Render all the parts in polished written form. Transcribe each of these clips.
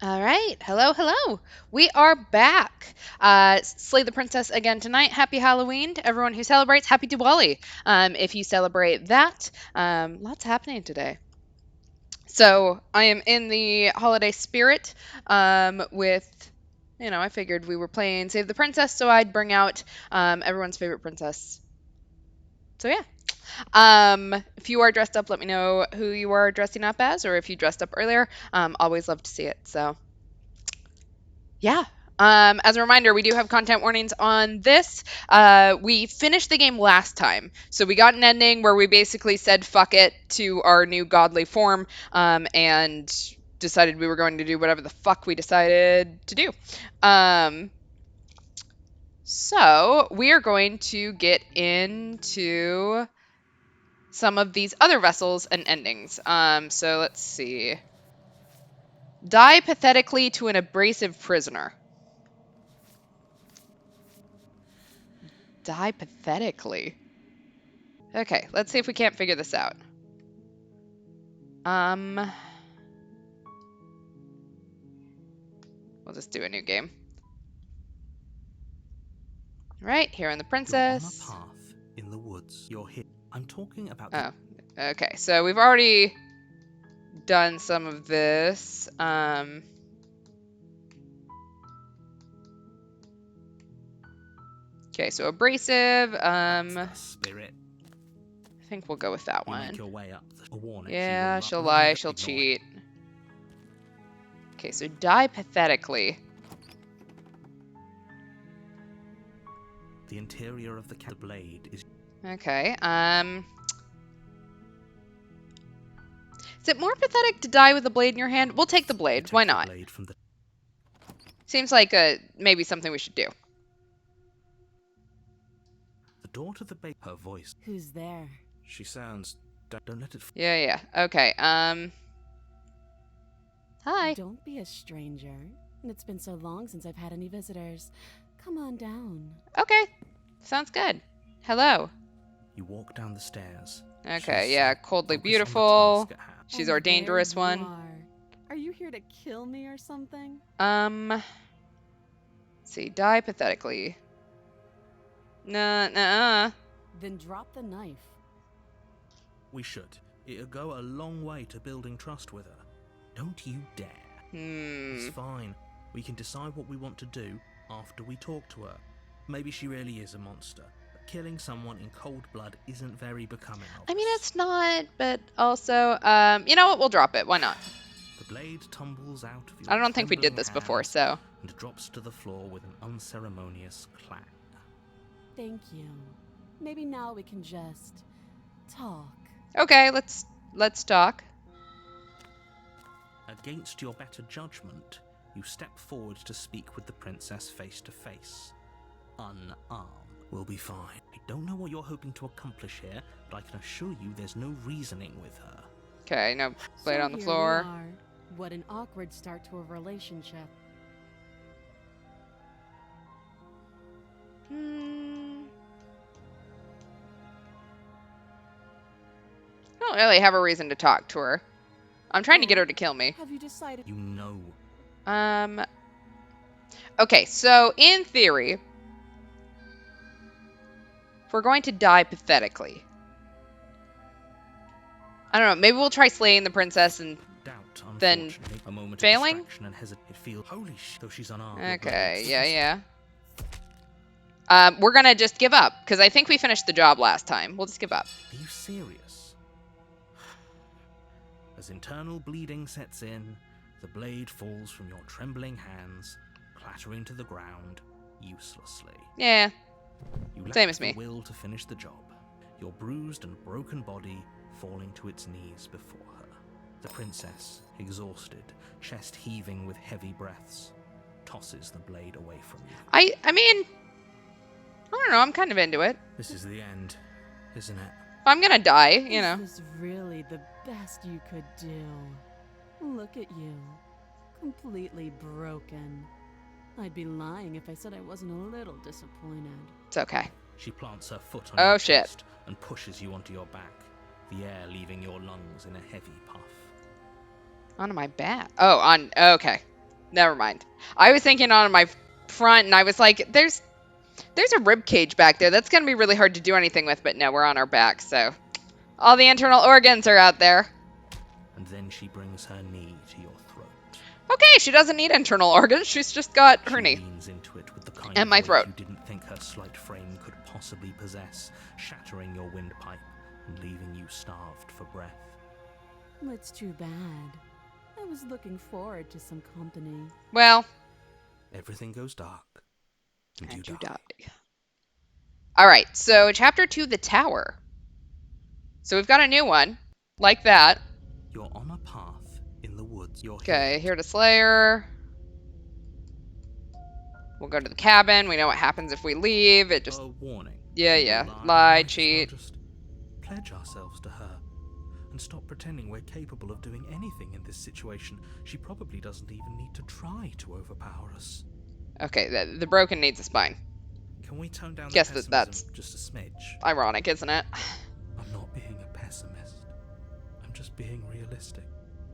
All right. Hello, hello. We are back. Slay the Princess again tonight. Happy Halloween to everyone who celebrates. Happy Diwali. If you celebrate that, lots happening today. So I am in the holiday spirit I figured we were playing Save the Princess, so I'd bring out everyone's favorite princess. So yeah. If you are dressed up, let me know who you are dressing up as, or if you dressed up earlier. Always love to see it. So yeah. As a reminder, we do have content warnings on this. We finished the game last time, so we got an ending where we basically said fuck it to our new godly form, and decided we were going to do whatever the fuck we decided to do. Um, so we are going to get into some of these other vessels and endings. So let's see. Die pathetically to an abrasive prisoner. Die pathetically. Okay, let's see if we can't figure this out. We'll just do a new game. Right, here in the princess. You're on a path in the woods. You're here. I'm talking about Oh, okay. So we've already done some of this. Okay, so abrasive. the spirit. I think we'll go with that You one. make your way up. A warning. Yeah, she'll lie, she'll cheat. Okay, so die pathetically. The interior of the blade is. Okay. Is it more pathetic to die with a blade in your hand? We'll take the blade. Why not? Blade from the... Seems like maybe something we should do. The door to the bait. Her voice. Who's there? She sounds. Don't let it. Yeah. Okay. Hi. Don't be a stranger. It's been so long since I've had any visitors. Come on down. Okay. Sounds good. Hello. You walk down the stairs. Okay, yeah, coldly beautiful. She's our dangerous one. Are you here to kill me or something? Let's see, die pathetically. Nah. Then drop the knife. We should. It'll go a long way to building trust with her. Don't you dare. It's fine. We can decide what we want to do after we talk to her. Maybe she really is a monster. But killing someone in cold blood isn't very becoming of us. I mean, it's not, but also, you know what? We'll drop it. Why not? The blade tumbles out of your I don't think we did this before, so. And drops to the floor with an unceremonious clang. Thank you. Maybe now we can just talk. Okay, let's talk. Against your better judgment, you step forward to speak with the princess face to face. Unarmed. We'll be fine. I don't know what you're hoping to accomplish here, but I can assure you there's no reasoning with her. Okay, no blade So on the here floor. we are. What an awkward start to a relationship. I don't really have a reason to talk to her. I'm trying to get her to kill me. Have you decided? You know. Okay, so in theory, if we're going to die pathetically, I don't know, maybe we'll try slaying the princess and Doubt, then a moment failing? Of distraction and hesitate. Feel holy shit, though she's unarmed. Okay, yeah. We're gonna just give up, because I think we finished the job last time. We'll just give up. Are you serious? As internal bleeding sets in, the blade falls from your trembling hands, clattering to the ground, uselessly. Yeah, You lack same as the me. will to finish the job, your bruised and broken body falling to its knees before her. The princess, exhausted, chest heaving with heavy breaths, tosses the blade away from you. I mean, I don't know, I'm kind of into it. This is the end, isn't it? I'm gonna die, you know. This is really the best you could do. Look at you. Completely broken. I'd be lying if I said I wasn't a little disappointed. It's okay. She plants her foot on Oh, your shit. chest and pushes you onto your back, the air leaving your lungs in a heavy puff. Onto my back. Oh, okay. Never mind. I was thinking on my front, and I was like, there's a rib cage back there. That's gonna be really hard to do anything with, but no, we're on our back, so all the internal organs are out there. And then she brings her knee to your throat. Okay, she doesn't need internal organs. She's just got her knee. She leans into it with the kind And of my weight throat. you didn't think her slight frame could possibly possess, shattering your windpipe and leaving you starved for breath. It's too bad. I was looking forward to some company. Well, Everything goes dark, and you die. All right, so chapter 2, the tower. So we've got a new one, like that. You're on a path in the woods. You're Okay, here to Slayer. We'll go to the cabin. We know what happens if we leave. It just... A warning. Yeah, She will yeah. lie, Lie, might as well cheat. just pledge ourselves to her and stop pretending we're capable of doing anything in this situation. She probably doesn't even need to try to overpower us. Okay, the broken needs a spine. Can we tone down the Guess pessimism that's just a smidge? ironic, isn't it? I'm not being a pessimist. I'm just being realistic.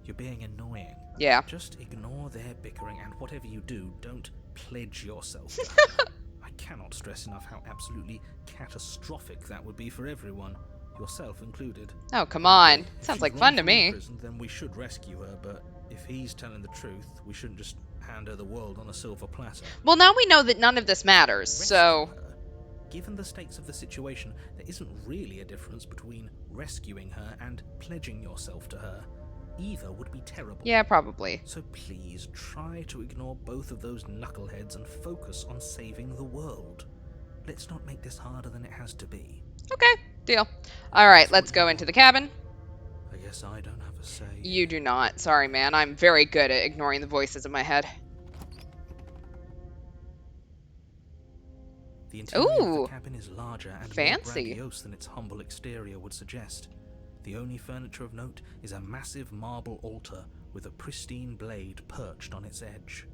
You're being annoying. Yeah. Just ignore their bickering, and whatever you do, don't pledge yourself to her. I cannot stress enough how absolutely catastrophic that would be for everyone, yourself included. Oh, come on. If Sounds she's like run fun to from me. Prison, then we should rescue her, but if he's telling the truth, we shouldn't just hand her the world on a silver platter. Well, now we know that none of this matters, so... Rescue her. Given the stakes of the situation, there isn't really a difference between rescuing her and pledging yourself to her. Either would be terrible. Yeah, probably. So please try to ignore both of those knuckleheads and focus on saving the world. Let's not make this harder than it has to be. Okay, deal. All right, let's go into the cabin. I guess I don't have a say. You do not. Sorry, man. I'm very good at ignoring the voices in my head. The interior of Ooh, the cabin is larger and fancy. more grandiose than its humble exterior would suggest. The only furniture of note is a massive marble altar with a pristine blade perched on its edge.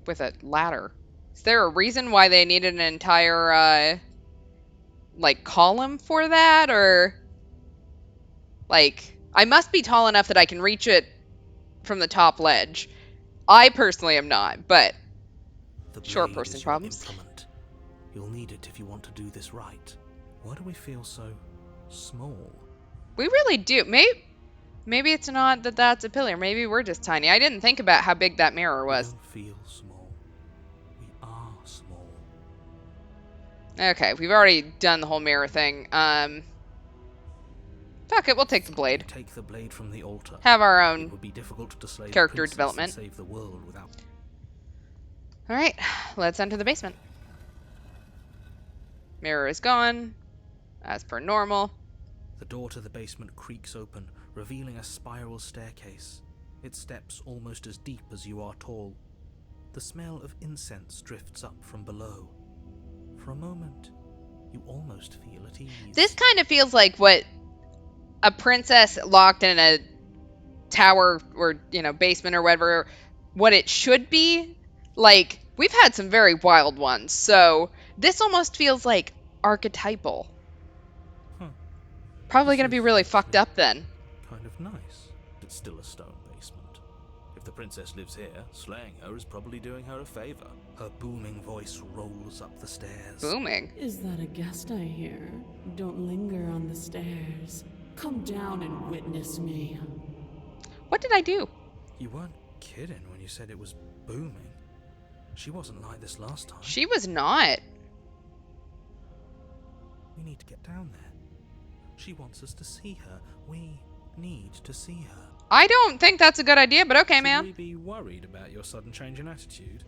With a ladder. Is there a reason why they needed an entire, like, column for that? Or, like, I must be tall enough that I can reach it from the top ledge. I personally am not, but The short blade person is your problems. implement. You'll need it if you want to do this right. Why do we feel so small? We really do. Maybe it's not that that's a pillar. Maybe we're just tiny. I didn't think about how big that mirror was. We don't feel small. We are small. Okay, we've already done the whole mirror thing. Fuck it, we'll take the blade. Take the blade from the altar. Have our It own. would be difficult to slay the character princess development. and save the world without. All right, let's enter the basement. Mirror is gone, as per normal. The door to the basement creaks open, revealing a spiral staircase. Its steps almost as deep as you are tall. The smell of incense drifts up from below. For a moment, you almost feel at ease. This kind of feels like what a princess locked in a tower or, basement or whatever, what it should be. Like, we've had some very wild ones, so this almost feels like archetypal. Huh. Probably This going to be is really fucked actually up then. Kind of nice. It's still a stone basement. If the princess lives here, slaying her is probably doing her a favor. Her booming voice rolls up the stairs. Booming. Is that a guest I hear? Don't linger on the stairs. Come down and witness me. What did I do? You weren't kidding when you said it was booming. She wasn't like this last time. She was not. We need to get down there. She wants us to see her. We need to see her. I don't think that's a good idea, but okay, Should man. we be worried about your sudden change in attitude?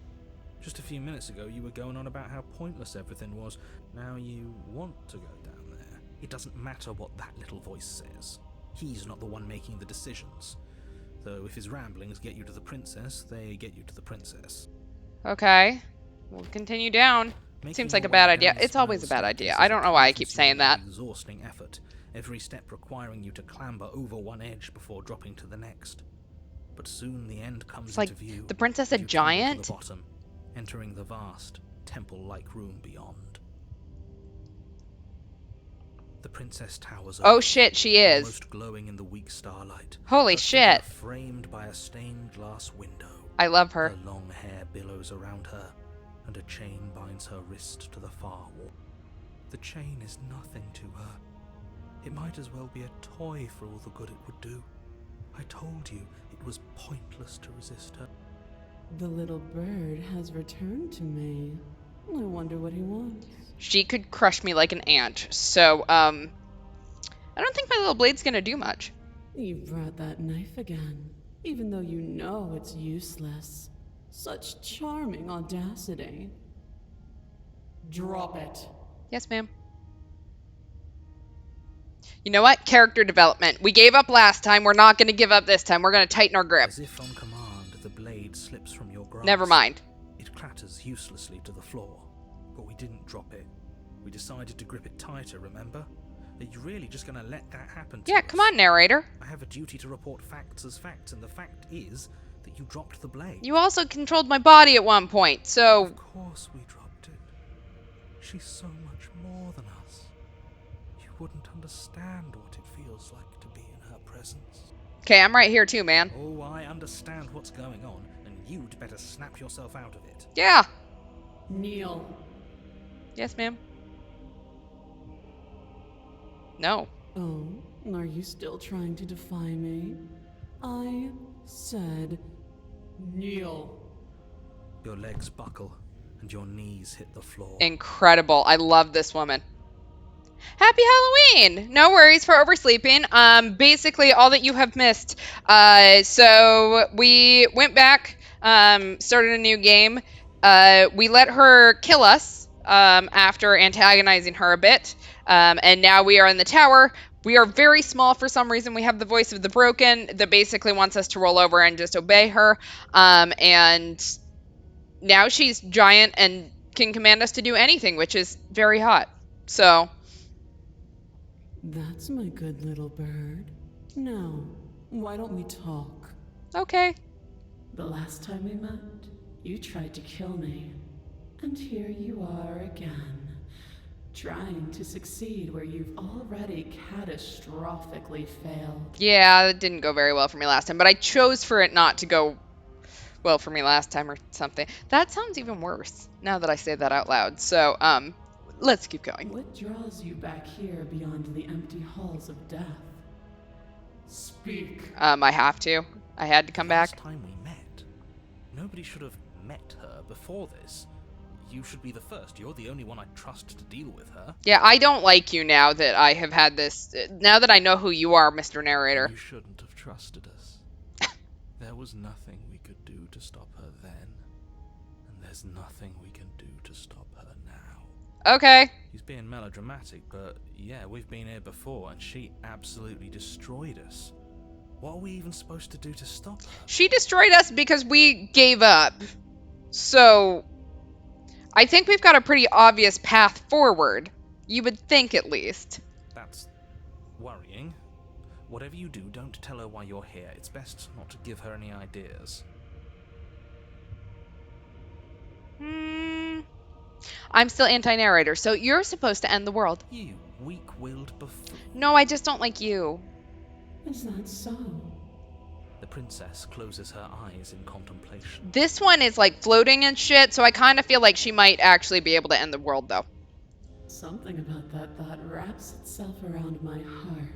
Just a few minutes ago, you were going on about how pointless everything was. Now you want to go down there. It doesn't matter what that little voice says. He's not the one making the decisions. Though if his ramblings get you to the princess, they get you to the princess. Okay. We'll continue down. Making Seems like your a bad way idea. down the It's always a spiral bad idea. staircase I don't know why I keep is a saying that. exhausting effort, every step requiring you to clamber over one edge before dropping to the next. But soon the end comes It's like into view. the princess a and you tumble to giant? the bottom, entering the vast, temple-like room beyond. The princess towers over, Oh shit, she is. almost glowing in the weak starlight. Holy Her figure shit. framed by a stained glass window. I love her. Her long billows around her, and a chain binds her wrist to the far wall. The chain is nothing to her. It might as well be a toy for all the good it would do. I told you it was pointless to resist her. The little bird has returned to me. I wonder what he wants. She could crush me like an ant, so, I don't think my little blade's gonna do much. You brought that knife again, even though you know it's useless. Such charming audacity. Drop it. Yes, ma'am. You know what? Character development. We gave up last time. We're not going to give up this time. We're going to tighten our grip. As if on command, the blade slips from your grasp. Never mind. It clatters uselessly to the floor, but we didn't drop it. We decided to grip it tighter, remember? Are you really just going to let that happen to us? Come on, narrator. I have a duty to report facts as facts, and the fact is that you dropped the blade. You also controlled my body at one point, so... Of course we dropped it. She's so much more than us. You wouldn't understand what it feels like to be in her presence. Okay, I'm right here too, man. Oh, I understand what's going on, and you'd better snap yourself out of it. Yeah. Kneel. Yes, ma'am. No. Oh, are you still trying to defy me? I said kneel. Your legs buckle, and your knees hit the floor. Incredible. I love this woman. Happy Halloween! No worries for oversleeping. Basically all that you have missed. So we went back, started a new game. We let her kill us, after antagonizing her a bit. And now we are in the tower. We are very small for some reason. We have the voice of the broken that basically wants us to roll over and just obey her. And now she's giant and can command us to do anything, which is very hot. So... That's my good little bird. Now, why don't we talk? Okay. The last time we met, you tried to kill me. And here you are again, trying to succeed where you've already catastrophically failed. Yeah, that didn't go very well for me last time, but I chose for it not to go well for me last time or something. That sounds even worse now that I say that out loud. So, let's keep going. What draws you back here beyond the empty halls of death? Speak. I have to. I had to come back. Last time we met, nobody should have met her before this. You should be the first. You're the only one I trust to deal with her. Yeah, I don't like you now that I have had this. Now that I know who you are, Mr. Narrator. You shouldn't have trusted us. There was nothing we could do to stop her then, and there's nothing we can do to stop her now. Okay. He's being melodramatic, but yeah, we've been here before, and she absolutely destroyed us. What are we even supposed to do to stop her? She destroyed us because we gave up. So, I think we've got a pretty obvious path forward. You would think, at least. That's worrying. Whatever you do, don't tell her why you're here. It's best not to give her any ideas. I'm still anti-narrator, so you're supposed to end the world. You weak-willed buffoon. No, I just don't like you. Is that so? The princess closes her eyes in contemplation. This one is like floating and shit, so I kind of feel like she might actually be able to end the world, though. Something about that thought wraps itself around my heart.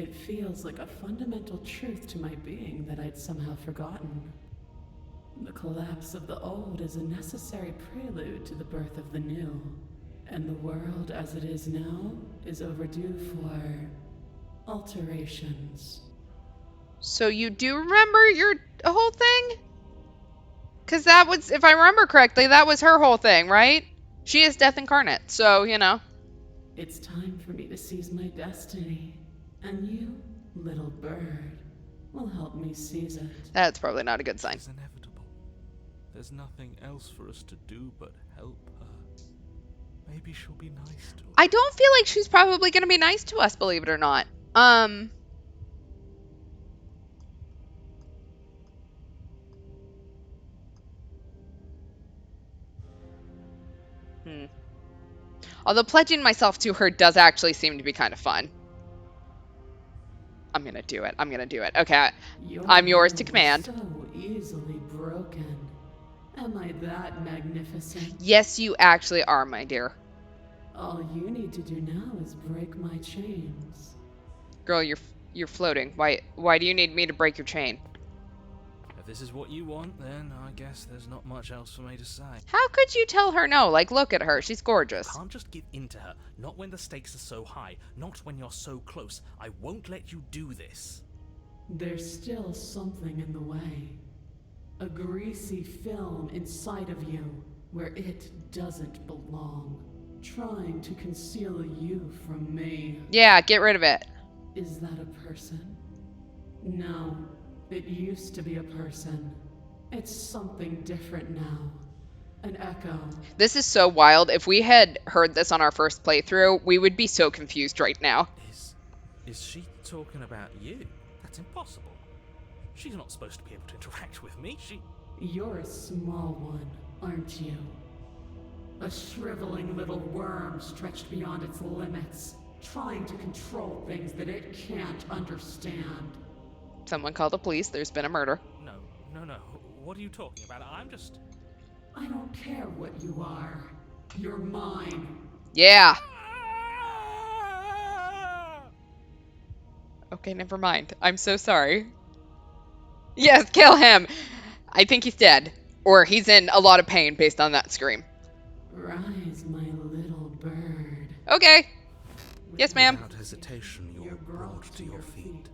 It feels like a fundamental truth to my being that I'd somehow forgotten. The collapse of the old is a necessary prelude to the birth of the new. And the world as it is now is overdue for alterations. So you do remember your whole thing? Because that was, if I remember correctly, that was her whole thing, right? She is death incarnate, so, you know. It's time for me to seize my destiny. And you, little bird, will help me seize it. That's probably not a good sign. It's inevitable. There's nothing else for us to do but help her. Maybe she'll be nice to us. I don't feel like she's probably going to be nice to us, believe it or not. Although pledging myself to her does actually seem to be kind of fun. I'm gonna do it. I'm gonna do it. Okay, I'm yours to command. So easily broken, Am I that magnificent? Yes, you actually are, my dear. All you need to do now is break my chains. Girl, you're floating. Why do you need me to break your chain? If this is what you want, then I guess there's not much else for me to say. How could you tell her no? Like, look at her. She's gorgeous. Can't just give in to her, not when the stakes are so high, not when you're so close. I won't let you do this. There's still something in the way. A greasy film inside of you where it doesn't belong. Trying to conceal you from me. Yeah, get rid of it. Is that a person? No, it used to be a person. It's something different now. An echo. This is so wild. If we had heard this on our first playthrough, we would be so confused right now. Is she talking about you? That's impossible. She's not supposed to be able to interact with me. You're a small one, aren't you? A shriveling little worm stretched beyond its limits, trying to control things that it can't understand. Someone call the police. There's been a murder. No. What are you talking about? I don't care what you are. You're mine. Yeah. Okay, never mind. I'm so sorry. Yes, kill him. I think he's dead. Or he's in a lot of pain based on that scream. Rise, my little bird. Okay. Yes, ma'am. Without hesitation, you're brought to your feet.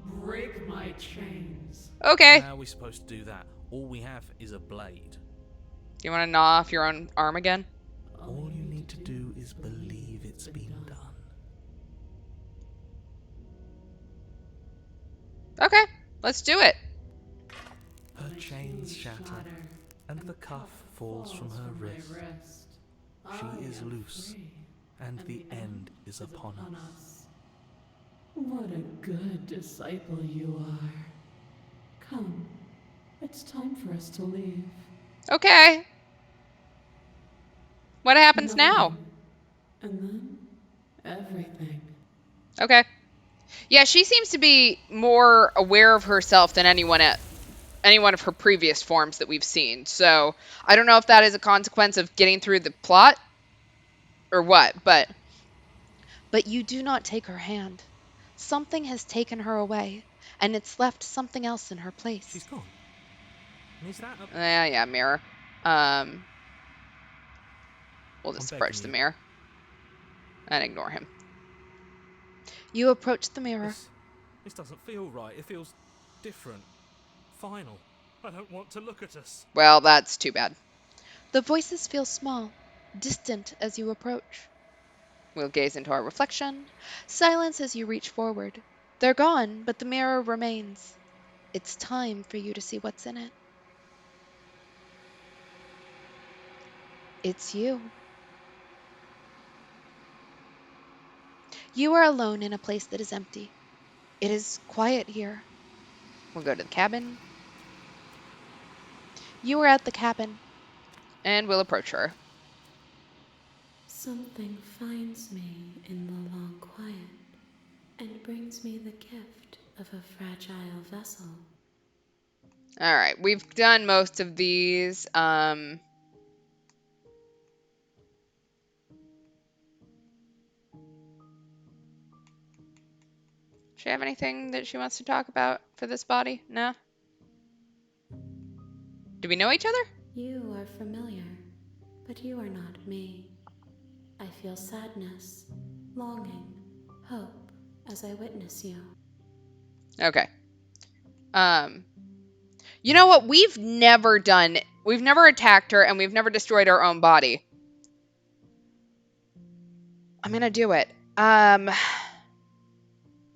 Break my chains. Okay. How are we supposed to do that? All we have is a blade. Do you want to gnaw off your own arm again? All you need to do is believe it's been done. Okay, let's do it. Her chains shatter, and the cuff falls from her wrist. She is loose, and the end is upon us. What a good disciple you are. Come, it's time for us to leave. Okay. What happens now? And then, everything. Okay. Yeah, she seems to be more aware of herself than any one of her previous forms that we've seen. So I don't know if that is a consequence of getting through the plot or what, but you do not take her hand. Something has taken her away, and it's left something else in her place. She's gone. Is that a... Yeah, mirror. We'll just approach the mirror and ignore him. You approach the mirror. This doesn't feel right. It feels different. Final. I don't want to look at us. Well, that's too bad. The voices feel small, distant as you approach. We'll gaze into our reflection. Silence as you reach forward. They're gone, but the mirror remains. It's time for you to see what's in it. It's you. You are alone in a place that is empty. It is quiet here. We'll go to the cabin. You are at the cabin, and we'll approach her. Something finds me in the long quiet and brings me the gift of a fragile vessel. All right, we've done most of these. Does she have anything that she wants to talk about for this body? No? Do we know each other? You are familiar, but you are not me. I feel sadness, longing, hope as I witness you. Okay. You know what? We've never attacked her, and we've never destroyed our own body. I'm gonna do it.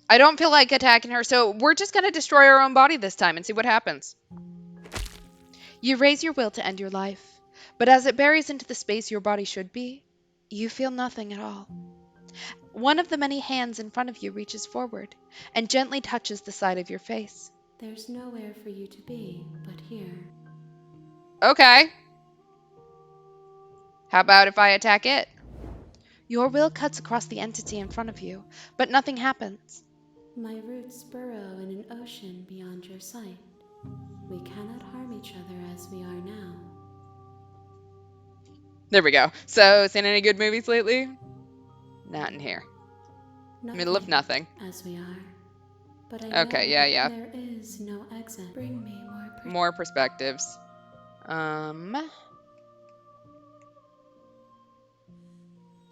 I don't feel like attacking her, so we're just gonna destroy our own body this time and see what happens. You raise your will to end your life, but as it buries into the space your body should be, you feel nothing at all. One of the many hands in front of you reaches forward and gently touches the side of your face. There's nowhere for you to be but here. Okay. How about if I attack it? Your will cuts across the entity in front of you, but nothing happens. My roots burrow in an ocean beyond your sight. We cannot harm each other as we are now. There we go. So, seen any good movies lately? Not in here. Middle of nothing. As we are. But I know Okay, yeah. there is no exit. Bring me More perspectives.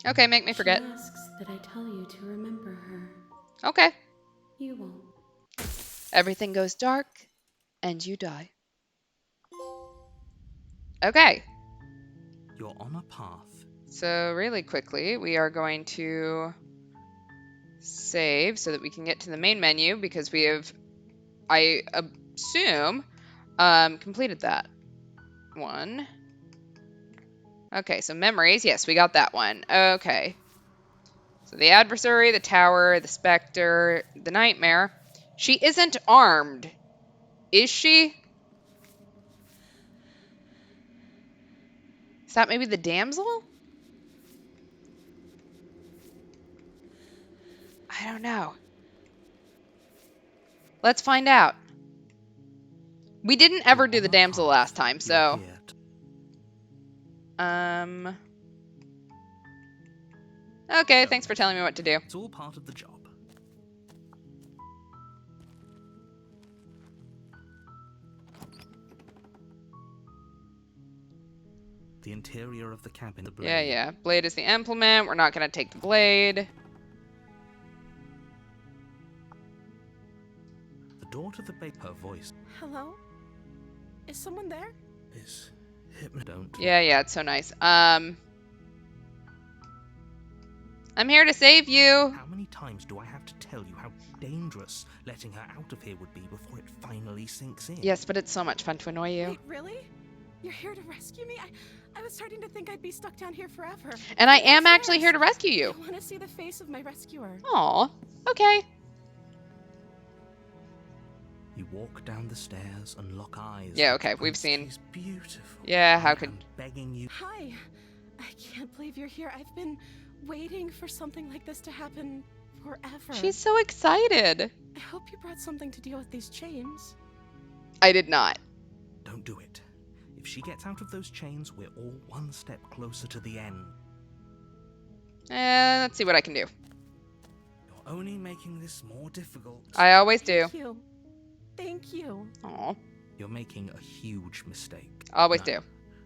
Okay, make me forget. She asks that I tell you to remember her. Okay. You won't. Everything goes dark, and you die. Okay. You're on a path. So really quickly, we are going to save so that we can get to the main menu because we have, I assume, completed that one. Okay, so memories. Yes, we got that one. Okay. So the adversary, the tower, the specter, the nightmare. She isn't armed, is she? Is that maybe the damsel? I don't know. Let's find out. We didn't ever do the damsel last time, so... Okay, thanks for telling me what to do. It's all part of the job. The interior of the cabin. The blade. Yeah. Blade is the implement. We're not going to take the blade. The door to the bake, her voice. Hello? Is someone there? Is don't. Yeah, it's so nice. I'm here to save you. How many times do I have to tell you how dangerous letting her out of here would be before it finally sinks in? Yes, but it's so much fun to annoy you. Wait, really? You're here to rescue me? I was starting to think I'd be stuck down here forever. And I am actually here to rescue you. I want to see the face of my rescuer. Aw, okay. You walk down the stairs and lock eyes. Yeah, okay, we've seen. She's beautiful. Yeah, how could... begging you. Hi. I can't believe you're here. I've been waiting for something like this to happen forever. She's so excited. I hope you brought something to deal with these chains. I did not. Don't do it. If she gets out of those chains, we're all one step closer to the end. Let's see what I can do. You're only making this more difficult. I always do. Thank you. Thank you. Aw, You're making a huge mistake. always No, do.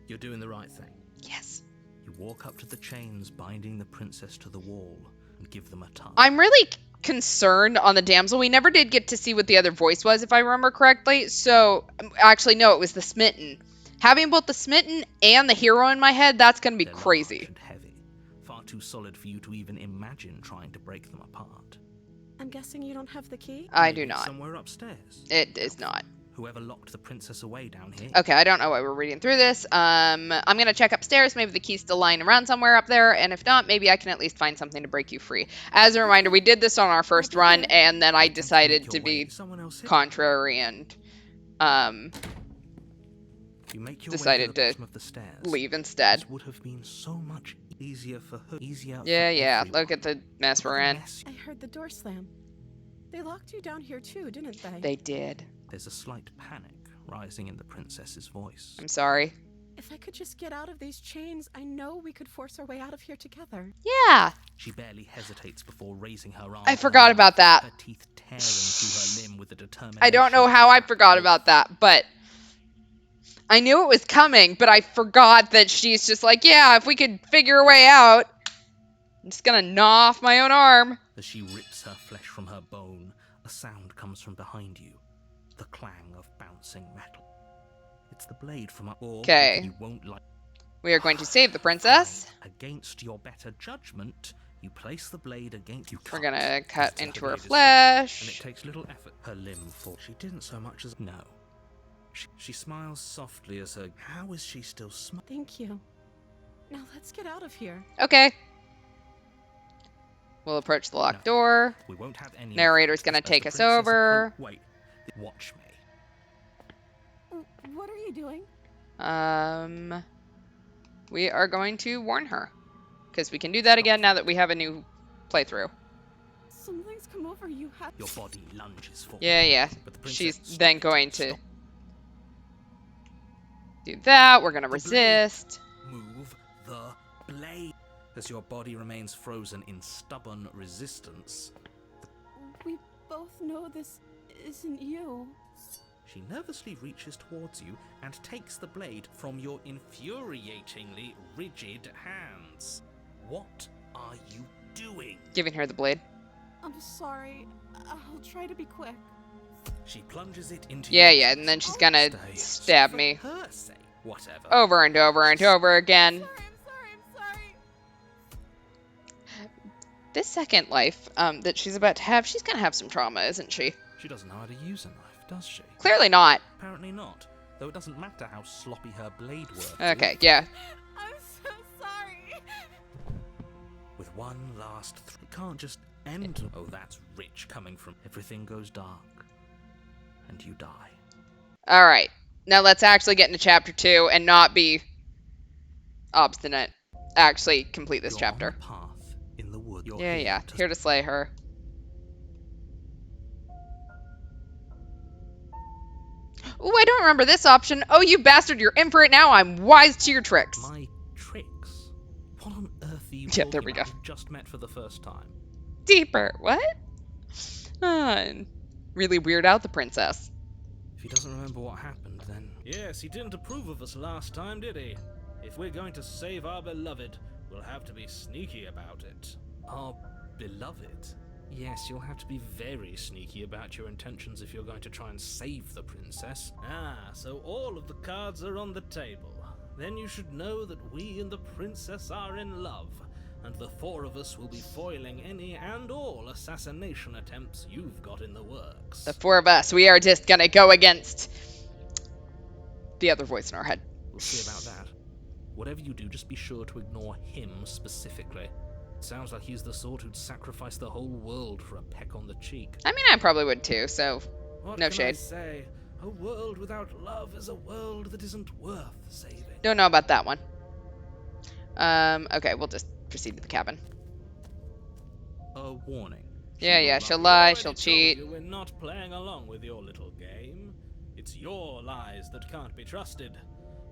You're doing the right thing. Yes. You walk up to the chains binding the princess to the wall and give them a tug. I'm really concerned on the damsel. We never did get to see what the other voice was, if I remember correctly. So, actually, no, it was the smitten. Having both the smitten and the hero in my head, that's going to be They're crazy. large and heavy, far too solid for you to even imagine trying to break them apart. I'm guessing you don't have the key? I do Maybe not. Somewhere upstairs. It is not. Whoever locked the princess away down here. Okay, I don't know why we're reading through this. I'm going to check upstairs. Maybe the key's still lying around somewhere up there. And if not, maybe I can at least find something to break you free. As a reminder, we did this on our first run, and then I decided to be contrary and You make your decided way to the to bottom of the stairs. leave instead. This would have been so much easier for her. Easier for Yeah, everyone. look at the mess we're in. Mess. I heard the door slam. They locked you down here too, didn't they? They did. There's a slight panic rising in the princess's voice. I'm sorry. If I could just get out of these chains, I know we could force our way out of here together. Yeah. She barely hesitates before raising her arm. I forgot about that. Her teeth tearing through her limb with a determination. I don't know how I forgot about that, but I knew it was coming, but I forgot that she's just like, yeah, if we could figure a way out, I'm just gonna gnaw off my own arm. As she rips her flesh from her bone, a sound comes from behind you. The clang of bouncing metal. It's the blade from her orb. Okay. You won't like. We are going to save the princess. Against your better judgment, you place the blade against you. We're gonna cut into her And it flesh. takes little effort. Her limb falls. She didn't so much as no. She smiles softly as her. How is she still smiling? Thank you. Now let's get out of here. Okay. We'll approach the locked door. We won't have any. Narrator's gonna As the take us princess over. Wait, watch me. What are you doing? We are going to warn her. Because we can do that again now that we have a new playthrough. Something's come over you. Your body lunges forward. Yeah. But the princess She's stops. then going to Stop. do that. We're gonna resist. Move the as your body remains frozen in stubborn resistance. We both know this isn't you. She nervously reaches towards you and takes the blade from your infuriatingly rigid hands. What are you doing? Giving her the blade. I'm sorry. I'll try to be quick. She plunges it into Yeah, your yeah, chest. and then she's gonna Stay. stab For me. her sake. Whatever. Over and over and over again. I'm sorry. This second life that she's about to have, she's gonna have some trauma, isn't she? She doesn't know how to use a knife, does she? Clearly not. Apparently not. Though it doesn't matter how sloppy her blade work. Okay, yeah. I'm so sorry. With one last it can't just end. Oh, that's rich coming from. Everything goes dark. And you die. Alright. Now let's actually get into chapter 2 and not be obstinate. Actually complete this You're chapter. on a path in the wood. You're Yeah. Here to slay her. Ooh, I don't remember this option. Oh, you bastard, you're in for it now. I'm wise to your tricks. My tricks? What on earth are you Yep, there we talking about? go. We've just met for the first time. Deeper. What? Really weird out the princess. If he doesn't remember what happened, then... Yes, he didn't approve of us last time, did he? If we're going to save our beloved, we'll have to be sneaky about it. Our beloved? Yes, you'll have to be very sneaky about your intentions if you're going to try and save the princess. Ah, so all of the cards are on the table. Then you should know that we and the princess are in love, and the four of us will be foiling any and all assassination attempts you've got in the works. The four of us, we are just gonna go against the other voice in our head. We'll see about that. Whatever you do, just be sure to ignore him specifically. It sounds like he's the sort who'd sacrifice the whole world for a peck on the cheek. I mean, I probably would too, so What no can I shade. say? A world without love is a world that isn't worth saving. Don't know about that one. Okay, we'll just proceed to the cabin. A warning. Yeah, she'll We lie, already she'll told cheat. you we're not playing along with your little game. It's your lies that can't be trusted.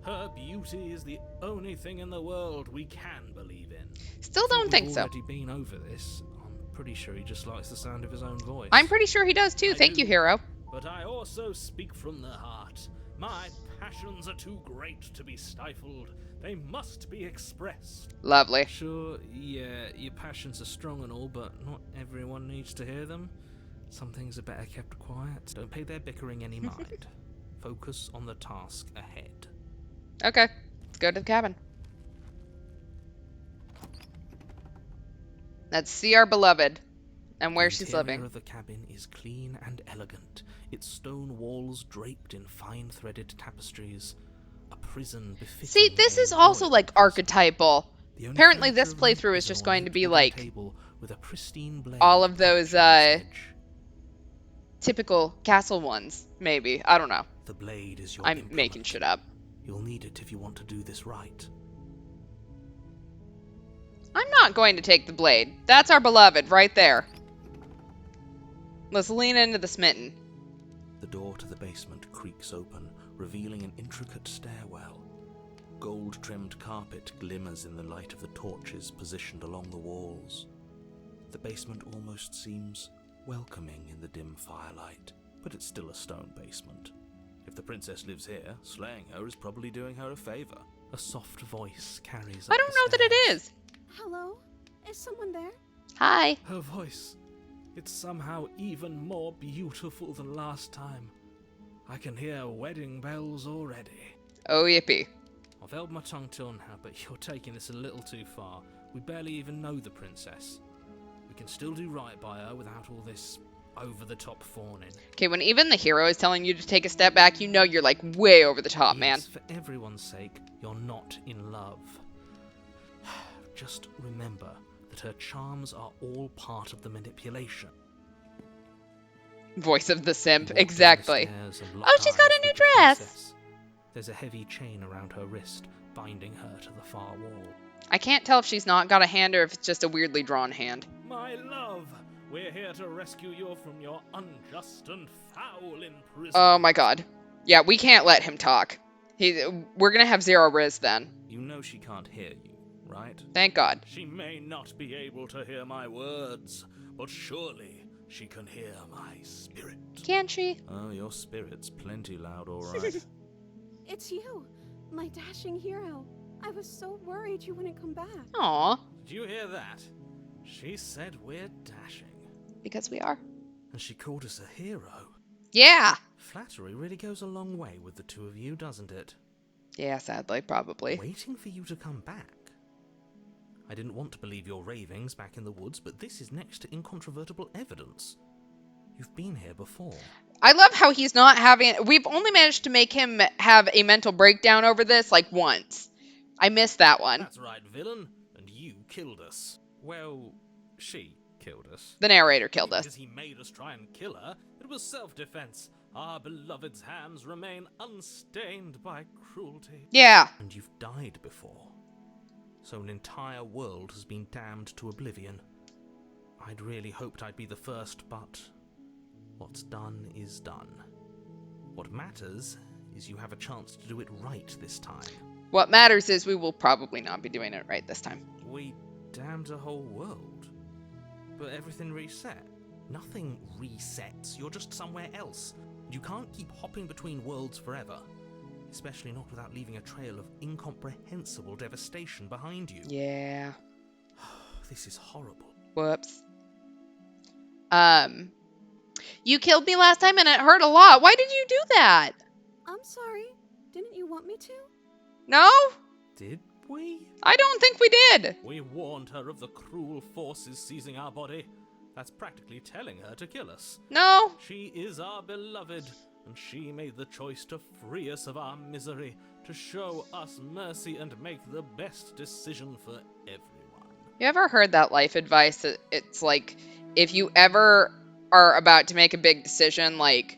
Her beauty is the only thing in the world we can believe in. Still don't think We've so. already been over this. I'm pretty sure he just likes the sound of his own voice. I'm pretty sure he does too. I Thank you, do. hero. But I also speak from the heart. My passions are too great to be stifled. They must be expressed. Lovely. Sure, yeah, your passions are strong and all, but not everyone needs to hear them. Some things are better kept quiet. Don't pay their bickering any mind. Focus on the task ahead. Okay, let's go to the cabin. Let's see our beloved and where she's The interior living. of the cabin is clean and elegant, its stone walls draped in fine threaded tapestries. A prison befitting See, this a is also royal like prison. archetypal. The only Apparently furniture this of note playthrough is an just going to ornate be wooden like table with a pristine blade all of those, perched on its edge. typical castle ones, maybe. I don't know. The blade is your I'm implement. making shit up. You'll need it if you want to do this right. I'm not going to take the blade. That's our beloved right there. Let's lean into the smitten. The door to the basement creaks open, revealing an intricate stairwell. Gold-trimmed carpet glimmers in the light of the torches positioned along the walls. The basement almost seems welcoming in the dim firelight, but it's still a stone basement. If the princess lives here, slaying her is probably doing her a favor. A soft voice carries I up don't the know that it stairs. is. Hello? Is someone there? Hi. Her voice. It's somehow even more beautiful than last time. I can hear wedding bells already. Oh, yippee. I've held my tongue till now, but you're taking this a little too far. We barely even know the princess. We can still do right by her without all this over-the-top fawning. Okay, when even the hero is telling you to take a step back, you know you're like way over the top, man. Yes, for everyone's sake, you're not in love. Just remember that her charms are all part of the manipulation. Voice of the simp, You walk down the exactly. stairs and lock Oh, she's got eyes a new with the dress. princess. There's a heavy chain around her wrist, binding her to the far wall. I can't tell if she's not got a hand or if it's just a weirdly drawn hand. My love, we're here to rescue you from your unjust and foul imprisonment. Oh my god. Yeah, we can't let him talk. We're gonna have zero riz then. You know she can't hear you. right? Thank God. She may not be able to hear my words, but surely she can hear my spirit. Can she? Oh, your spirit's plenty loud, all right. It's you, my dashing hero. I was so worried you wouldn't come back. Aw, Did you hear that? She said we're dashing. because we are. And she called us a hero. Yeah. Flattery really goes a long way with the two of you, doesn't it? Yeah, sadly, probably. Waiting for you to come back. I didn't want to believe your ravings back in the woods, but this is next to incontrovertible evidence. You've been here before. I love how he's not having. We've only managed to make him have a mental breakdown over this like once. I missed that one. That's right, villain. And you killed us. Well, she killed us. The narrator killed us. Because he made us try and kill her, it was self-defense. Our beloved's hands remain unstained by cruelty. Yeah. And you've died before. So an entire world has been damned to oblivion. I'd really hoped I'd be the first, but what's done is done. What matters is you have a chance to do it right this time. What matters is we will probably not be doing it right this time. We damned a whole world. But everything reset. Nothing resets. You're just somewhere else. You can't keep hopping between worlds forever. Especially not without leaving a trail of incomprehensible devastation behind you. Yeah. This is horrible. Whoops. You killed me last time and it hurt a lot. Why did you do that? I'm sorry. Didn't you want me to? No? Did we? I don't think we did. We warned her of the cruel forces seizing our body. That's practically telling her to kill us. No. She is our beloved, and she made the choice to free us of our misery, to show us mercy and make the best decision for everyone. You ever heard that life advice? It's like, if you ever are about to make a big decision, like,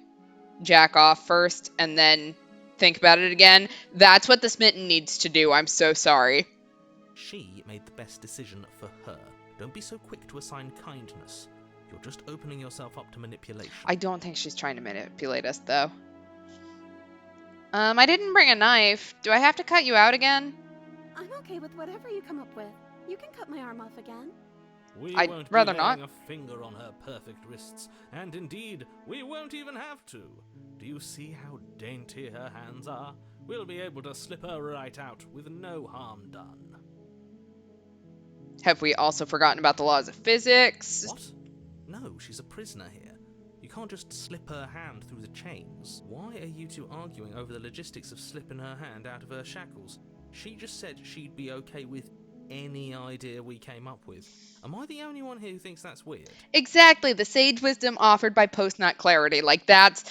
jack off first and then think about it again. That's what the smitten needs to do. I'm so sorry. She made the best decision for her. Don't be so quick to assign kindness. You're just opening yourself up to manipulation. I don't think she's trying to manipulate us, though. I didn't bring a knife. Do I have to cut you out again? I'm okay with whatever you come up with. You can cut my arm off again. We I'd won't rather be not. laying a finger on her perfect wrists, and indeed, we won't even have to. Do you see how dainty her hands are? We'll be able to slip her right out with no harm done. Have we also forgotten about the laws of physics? What? No, she's a prisoner here. You can't just slip her hand through the chains. Why are you two arguing over the logistics of slipping her hand out of her shackles? She just said she'd be okay with any idea we came up with. Am I the only one here who thinks that's weird? Exactly, the sage wisdom offered by post-nut clarity. Like, that's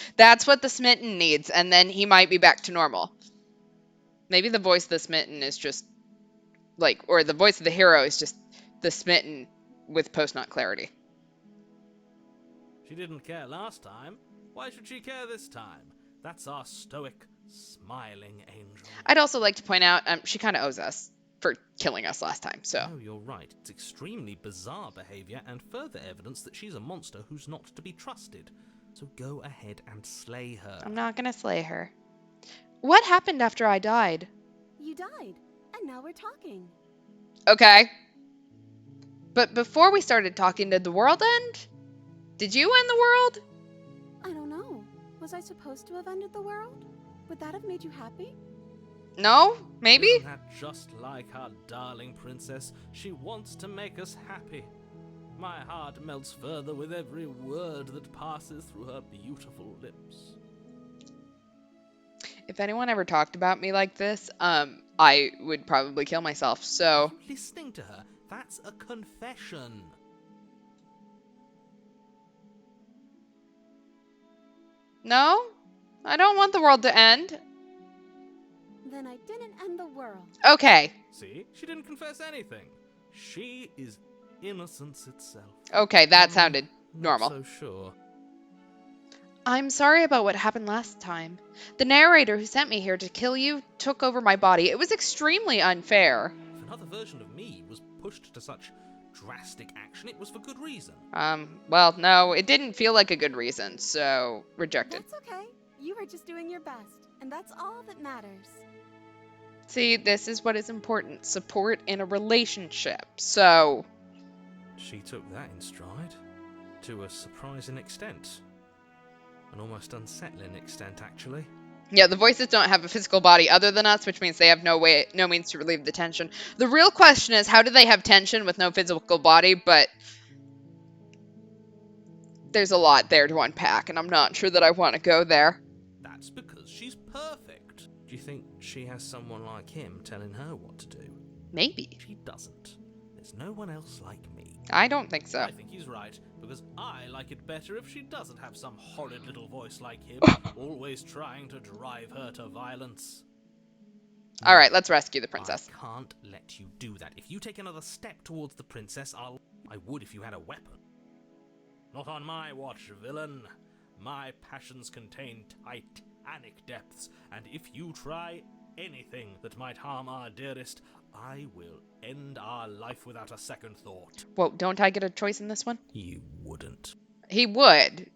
what the smitten needs, and then he might be back to normal. Maybe the voice of the smitten is just, like, or the voice of the hero is just the smitten with post-nut clarity. She didn't care last time. Why should she care this time? That's our stoic, smiling angel. I'd also like to point out, she kind of owes us for killing us last time, so. No, you're right. It's extremely bizarre behavior and further evidence that she's a monster who's not to be trusted. So go ahead and slay her. I'm not gonna slay her. What happened after I died? You died, and now we're talking. Okay. But before we started talking, did the world end? Did you end the world? I don't know. Was I supposed to have ended the world? Would that have made you happy? No? Maybe? Isn't that just like our darling princess? She wants to make us happy. My heart melts further with every word that passes through her beautiful lips. If anyone ever talked about me like this, I would probably kill myself, so. Listening to her, that's a confession. No? I don't want the world to end. Then I didn't end the world. Okay. See? She didn't confess anything. She is innocence itself. Okay, that sounded normal. Not so sure. I'm sorry about what happened last time. The narrator who sent me here to kill you took over my body. It was extremely unfair. If another version of me was pushed to such drastic action, it was for good reason. Well, no, it didn't feel like a good reason, so rejected. That's okay. You were just doing your best, and that's all that matters. See, this is what is important. Support in a relationship. So, She took that in stride. To a surprising extent. An almost unsettling extent, actually. yeah, the voices don't have a physical body other than us, which means they have no means to relieve the tension. The real question is, how do they have tension with no physical body? But there's a lot there to unpack, and I'm not sure that I want to go there. That's because she's perfect. Do you think she has someone like him telling her what to do? Maybe. She doesn't. There's no one else like me. I don't think so. I think he's right, because I like it better if she doesn't have some horrid little voice like him, always trying to drive her to violence. All right, let's rescue the princess. I can't let you do that. If you take another step towards the princess, I would if you had a weapon. Not on my watch, villain. My passions contain titanic depths, and if you try anything that might harm our dearest, I will end our life without a second thought. Well, don't I get a choice in this one? You wouldn't. He would.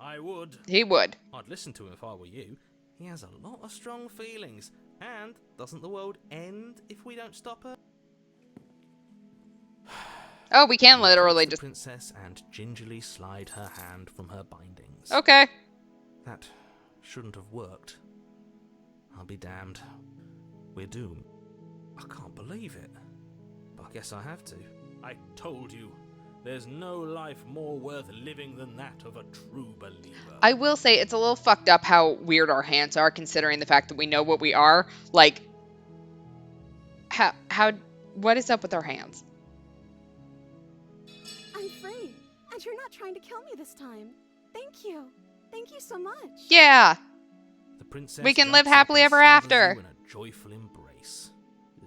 I would. He would. I'd listen to him if I were you. He has a lot of strong feelings, and doesn't the world end if we don't stop her? Oh, we can literally The just... princess and gingerly slide her hand from her bindings. Okay. That shouldn't have worked. I'll be damned. We're doomed. I can't believe it. But I guess I have to. I told you. There's no life more worth living than that of a true believer. I will say it's a little fucked up how weird our hands are, considering the fact that we know what we are. Like, what is up with our hands? I'm free, and you're not trying to kill me this time. Thank you. Thank you so much. Yeah. The princess We can live jumps up happily and ever smothers after. you in a joyful embrace.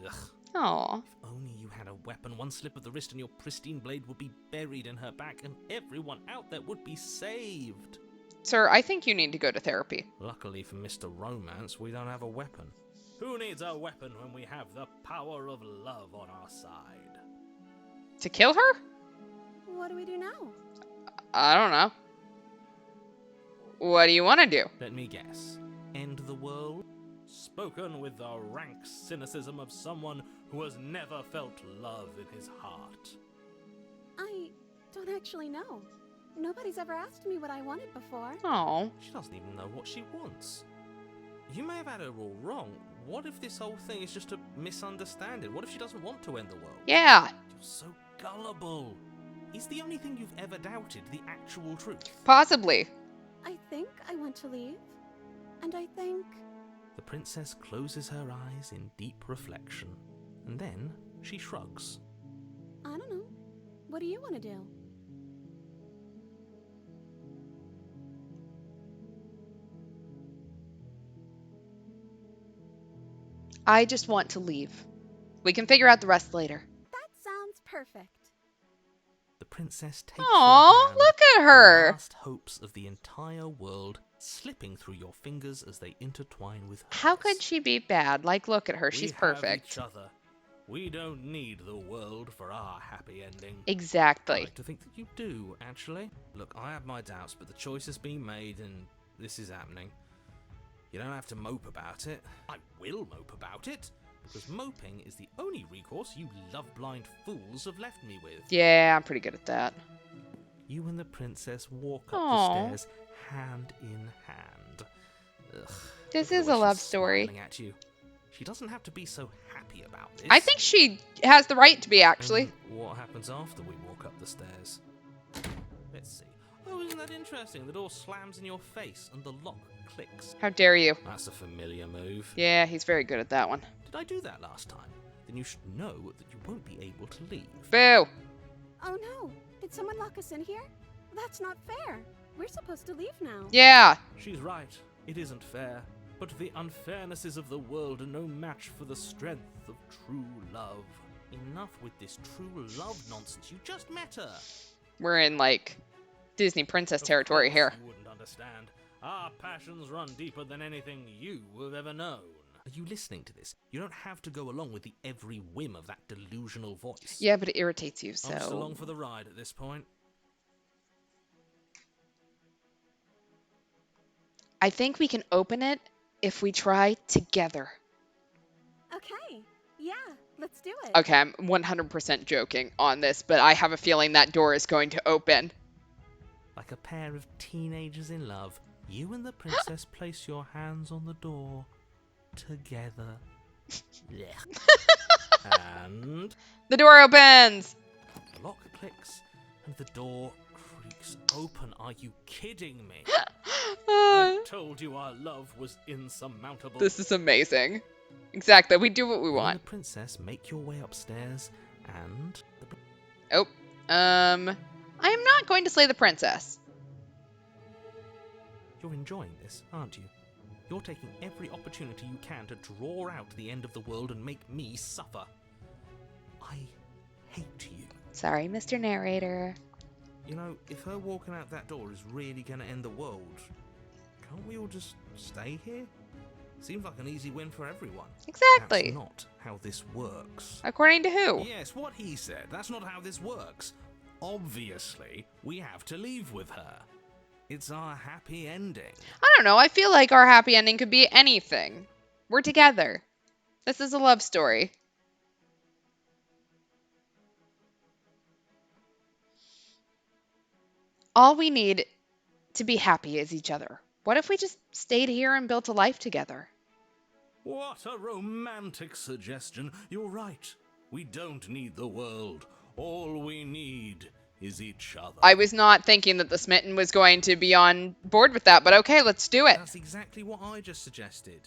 Ugh. Aw. If only you had a weapon, one slip of the wrist and your pristine blade would be buried in her back, and everyone out there would be saved. Sir, I think you need to go to therapy. Luckily for Mr. Romance, we don't have a weapon. Who needs a weapon when we have the power of love on our side? To kill her? What do we do now? I don't know. What do you want to do? Let me guess. End the world? Spoken with the rank cynicism of someone who has never felt love in his heart. I don't actually know. Nobody's ever asked me what I wanted before. Oh. She doesn't even know what she wants. You may have had her all wrong. What if this whole thing is just a misunderstanding? What if she doesn't want to end the world? Yeah. You're so gullible. Is the only thing you've ever doubted the actual truth? Possibly. I think I want to leave. And I think... The princess closes her eyes in deep reflection, and then she shrugs. I don't know. What do you want to do? I just want to leave. We can figure out the rest later. That sounds perfect. The princess takes Aw, your hand, look at the her. last hopes of the entire world slipping through your fingers as they intertwine with hers. How could she be bad? Like, look at her. She's We have perfect. each other. We don't need the world for our happy ending. I Exactly. like to think that you do, actually. Look, I have my doubts, but the choice has been made, and this is happening. You don't have to mope about it. I will mope about it, because moping is the only recourse you love-blind fools have left me with. Yeah, I'm pretty good at that. You and the princess walk up Aw. the stairs, hand in hand. Ugh, This look at is the way a love she's story. smiling at you. She doesn't have to be so happy about this. I think she has the right to be, actually. And what happens after we walk up the stairs? Let's see. Oh, isn't that interesting? The door slams in your face and the lock clicks. How dare you? That's a familiar move. Yeah, he's very good at that one. Did I do that last time? Then you should know that you won't be able to leave. Boo! Oh no! Did someone lock us in here? That's not fair. We're supposed to leave now. Yeah. She's right. It isn't fair. But the unfairnesses of the world are no match for the strength of true love. Enough with this true love nonsense. You just met her. We're in, like, Disney princess Of territory course here. You wouldn't understand. Our passions run deeper than anything you have ever known. Are you listening to this? You don't have to go along with the every whim of that delusional voice. Yeah, but it irritates you, I'm just so... along for the ride at this point. I think we can open it if we try together. Okay. Yeah, let's do it. Okay, I'm 100% joking on this, but I have a feeling that door is going to open. Like a pair of teenagers in love, you and the princess place your hands on the door together. And The door opens! the lock clicks and the door creaks open. Are you kidding me? I told you our love was insurmountable. This is amazing. Exactly, we do what we You and want. the princess make your way upstairs and Oh, I am not going to slay the princess. you're enjoying this, aren't you? You're taking every opportunity you can to draw out the end of the world and make me suffer. I hate you. Sorry, Mr. Narrator. You know, if her walking out that door is really going to end the world, can't we all just stay here? Seems like an easy win for everyone. Exactly. That's not how this works. According to who? Yes, what he said. That's not how this works. Obviously, we have to leave with her. It's our happy ending. I don't know. I feel like our happy ending could be anything. We're together. This is a love story. All we need to be happy is each other. What if we just stayed here and built a life together? What a romantic suggestion. You're right. We don't need the world. All we need is each other. I was not thinking that the Smitten was going to be on board with that, but okay, let's do it. That's exactly what I just suggested.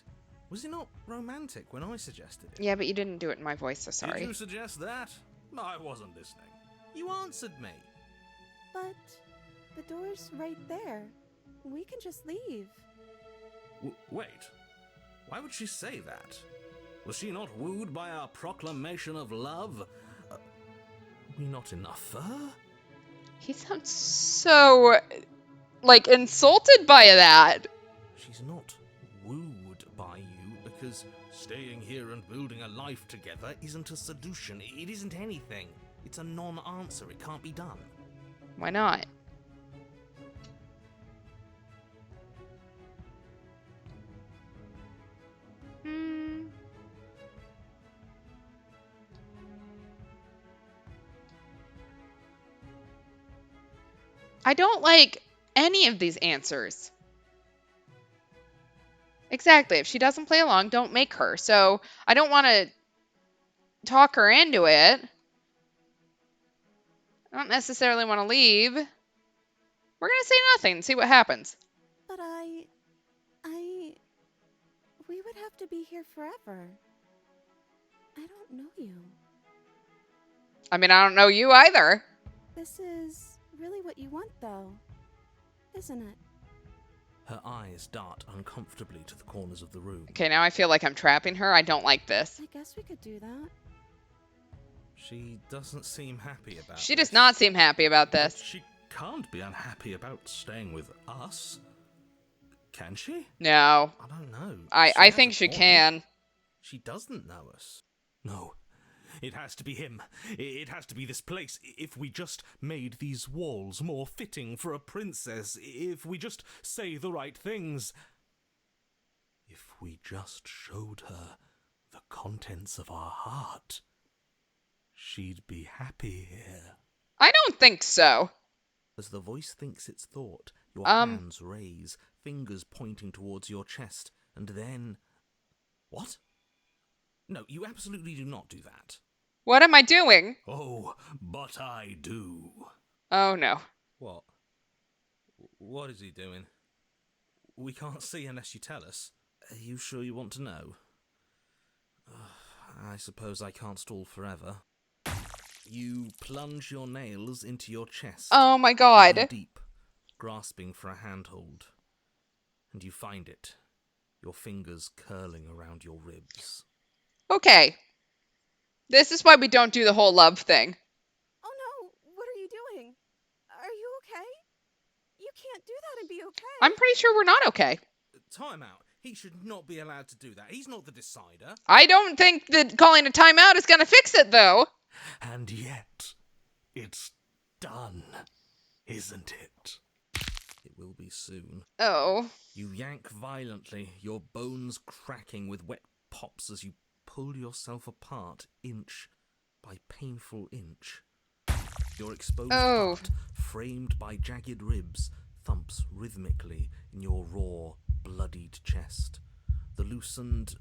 Was it not romantic when I suggested it? Yeah, but you didn't do it in my voice, so Did sorry. you suggest that? I wasn't listening. You answered me. But the door's right there. We can just leave. Wait. Why would she say that? Was she not wooed by our proclamation of love? We not enough for her? He sounds so, like, insulted by that. She's not wooed by you because staying here and building a life together isn't a seduction. It isn't anything. It's a non-answer. It can't be done. Why not? I don't like any of these answers. Exactly. If she doesn't play along, don't make her. So I don't want to talk her into it. I don't necessarily want to leave. We're going to say nothing and see what happens. But we would have to be here forever. I don't know you. I mean, I don't know you either. This is really what you want, though, isn't it? Her eyes dart uncomfortably to the corners of the room. Okay, now I feel like I'm trapping her. I don't like this. I guess we could do that. She doesn't seem happy about She this. does not seem happy about But this. she can't be unhappy about staying with us. Can she? No. I don't know. I has think a she point. can. She doesn't know us. No. It has to be him. It has to be this place. If we just made these walls more fitting for a princess. If we just say the right things. If we just showed her the contents of our heart. She'd be happy here. I don't think so. As the voice thinks its thought, your Um. hands raise, fingers pointing towards your chest, and then... What? No, you absolutely do not do that. What am I doing? Oh, but I do. Oh, no. What? What is he doing? We can't see unless you tell us. Are you sure you want to know? I suppose I can't stall forever. You plunge your nails into your chest. Oh, my digging God. deep, grasping for a handhold. And you find it, your fingers curling around your ribs. Okay. This is why we don't do the whole love thing. Oh no! What are you doing? Are you okay? You can't do that and be okay. I'm pretty sure we're not okay. Time out. He should not be allowed to do that. He's not the decider. I don't think that calling a timeout is going to fix it, though. And yet, it's done, isn't it? It will be soon. Oh. You yank violently, your bones cracking with wet pops as you pull yourself apart inch by painful inch. Your exposed Oh. heart, framed by jagged ribs, thumps rhythmically in your raw, bloodied chest. The loosened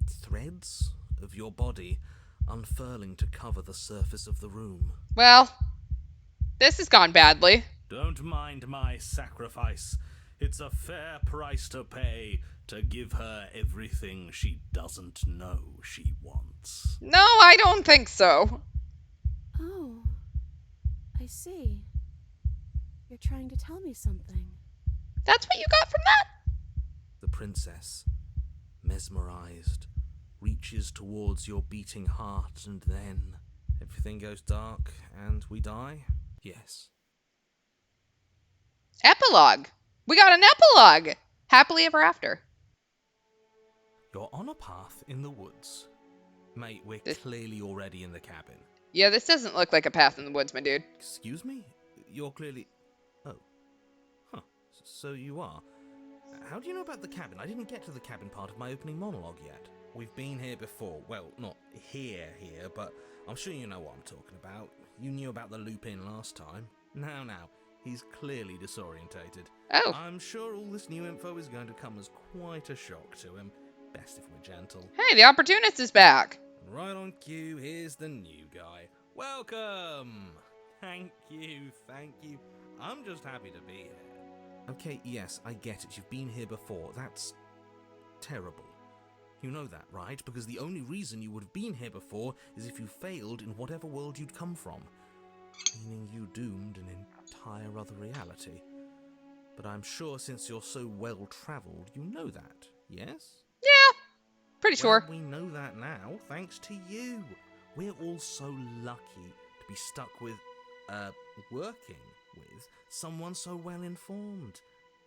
threads of your body unfurling to cover the surface of the room. Well, this has gone badly. Don't mind my sacrifice. It's a fair price to pay to give her everything she doesn't know she wants. No, I don't think so. Oh, I see. You're trying to tell me something. That's what you got from that? The princess, mesmerized, reaches towards your beating heart, and then everything goes dark and we die? Yes. Epilogue. We got an epilogue. Happily ever after. You're on a path in the woods. Mate, we're clearly already in the cabin. Yeah, this doesn't look like a path in the woods, my dude. Excuse me? You're clearly... Oh. Huh. So you are. How do you know about the cabin? I didn't get to the cabin part of my opening monologue yet. We've been here before. Well, not here, but I'm sure you know what I'm talking about. You knew about the loop-in last time. Now. He's clearly disorientated. Oh. I'm sure all this new info is going to come as quite a shock to him. Best if we're gentle. Hey, the opportunist is back. Right on cue, here's the new guy. Welcome! Thank you. I'm just happy to be here. Okay, yes, I get it. You've been here before. That's terrible. You know that, right? Because the only reason you would have been here before is if you failed in whatever world you'd come from. Meaning you doomed an entire other reality. But I'm sure since you're so well-travelled, you know that, yes? Yeah, pretty sure. Well, we know that now, thanks to you. We're all so lucky to be stuck with, working with someone so well-informed.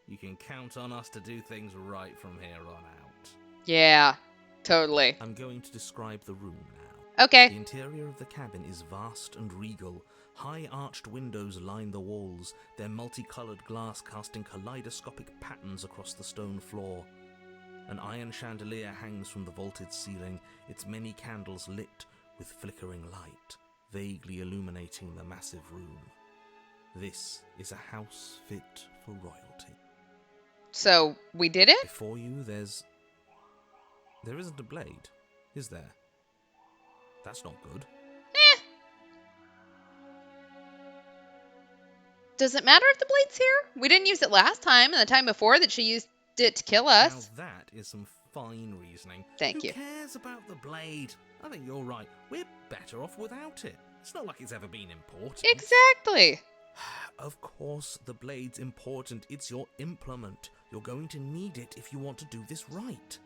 You can count on us to do things right from here on out. Yeah, totally. I'm going to describe the room now. Okay. The interior of the cabin is vast and regal. High arched windows line the walls, their multicolored glass casting kaleidoscopic patterns across the stone floor. An iron chandelier hangs from the vaulted ceiling, its many candles lit with flickering light, vaguely illuminating the massive room. This is a house fit for royalty. So, we did it? Before you, there isn't a blade, is there? That's not good. Does it matter if the blade's here? We didn't use it last time and the time before that she used it to kill us. Now that is some fine reasoning. Thank you. Who cares about the blade? I think you're right. We're better off without it. It's not like it's ever been important. Exactly. Of course, the blade's important. It's your implement. You're going to need it if you want to do this right.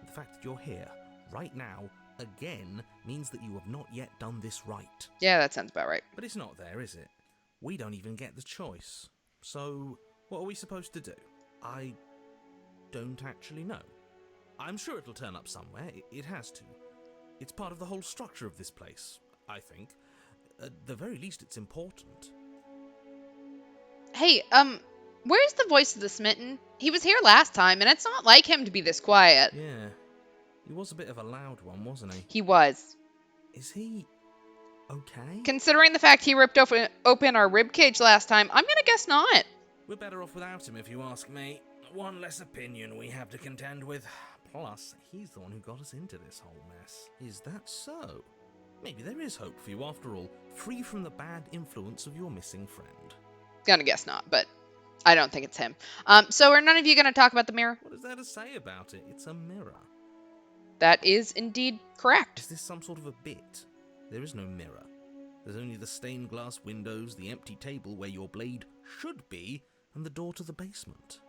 The fact that you're here, right now, again, means that you have not yet done this right. Yeah, that sounds about right. But it's not there, is it? We don't even get the choice. So, what are we supposed to do? I don't actually know. I'm sure it'll turn up somewhere. It has to. It's part of the whole structure of this place, I think. At the very least, it's important. Hey, where's the voice of the smitten? He was here last time, and it's not like him to be this quiet. Yeah. He was a bit of a loud one, wasn't he? He was. Is he okay? Considering the fact he ripped open our ribcage last time, I'm gonna guess not. We're better off without him, if you ask me. One less opinion we have to contend with. Plus, he's the one who got us into this whole mess. Is that so? Maybe there is hope for you after all, free from the bad influence of your missing friend. Gonna guess not, but I don't think it's him. So are none of you gonna talk about the mirror? What is there to say about it? It's a mirror. That is indeed correct. Is this some sort of a bit? There is no mirror. There's only the stained glass windows, the empty table where your blade should be, and the door to the basement.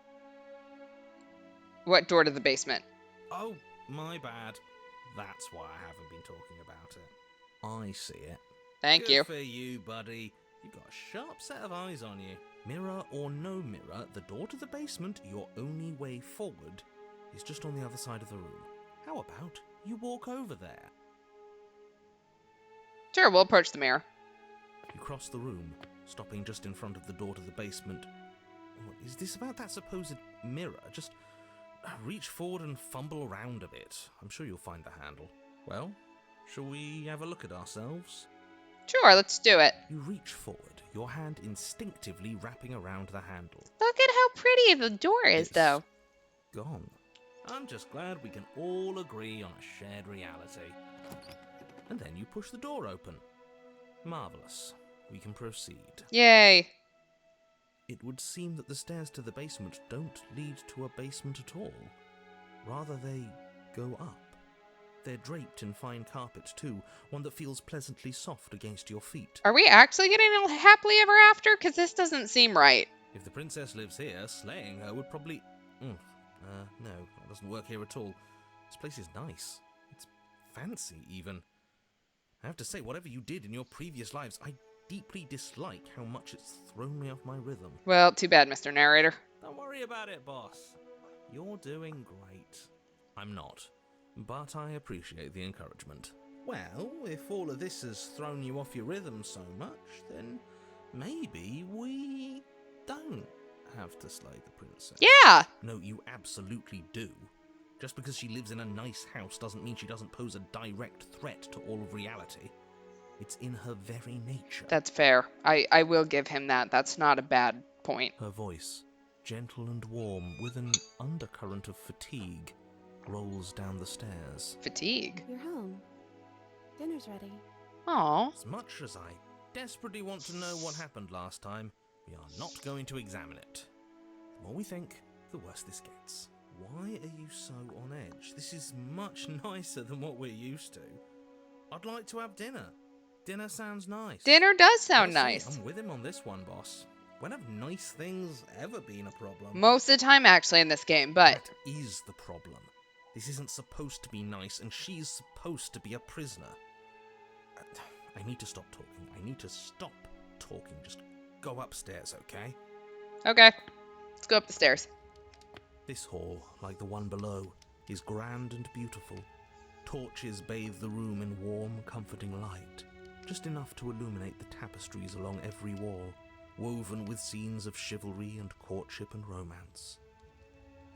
What door to the basement? Oh, my bad. That's why I haven't been talking about it. I see it. Thank Good you. for you, buddy. You've got a sharp set of eyes on you. Mirror or no mirror, the door to the basement, your only way forward, is just on the other side of the room. How about you walk over there? Sure, we'll approach the mirror. You cross the room, stopping just in front of the door to the basement. What is this about that supposed mirror? Just reach forward and fumble around a bit. I'm sure you'll find the handle. Well, shall we have a look at ourselves? Sure, let's do it. You reach forward, your hand instinctively wrapping around the handle. Look at how pretty the door is, It's though. gone. I'm just glad we can all agree on a shared reality. And then you push the door open. Marvellous. We can proceed. Yay. It would seem that the stairs to the basement don't lead to a basement at all. Rather, they go up. They're draped in fine carpet, too, one that feels pleasantly soft against your feet. Are we actually getting a happily ever after? Because this doesn't seem right. If the princess lives here, slaying her would probably... no, that doesn't work here at all. This place is nice. It's fancy, even. I have to say, whatever you did in your previous lives, I deeply dislike how much it's thrown me off my rhythm. Well, too bad, Mr. Narrator. Don't worry about it, boss. You're doing great. I'm not, but I appreciate the encouragement. Well, if all of this has thrown you off your rhythm so much, then maybe we don't have to slay the princess. Yeah. No, you absolutely do. Just because she lives in a nice house doesn't mean she doesn't pose a direct threat to all of reality. It's in her very nature. That's fair. I will give him that. That's not a bad point. Her voice, gentle and warm, with an undercurrent of fatigue, rolls down the stairs. Fatigue. You're home. Dinner's ready. Aw. As much as I desperately want to know what happened last time, we are not going to examine it. The more we think, the worse this gets. Why are you so on edge? This is much nicer than what we're used to. I'd like to have dinner. Dinner sounds nice. Dinner does sound Honestly, nice. I'm with him on this one, boss. When have nice things ever been a problem? Most of the time, actually, in this game, but... That is the problem. This isn't supposed to be nice, and she's supposed to be a prisoner. I need to stop talking. I need to stop talking. Just go upstairs, okay? Okay. Let's go up the stairs. This hall, like the one below, is grand and beautiful. Torches bathe the room in warm, comforting light, just enough to illuminate the tapestries along every wall, woven with scenes of chivalry and courtship and romance.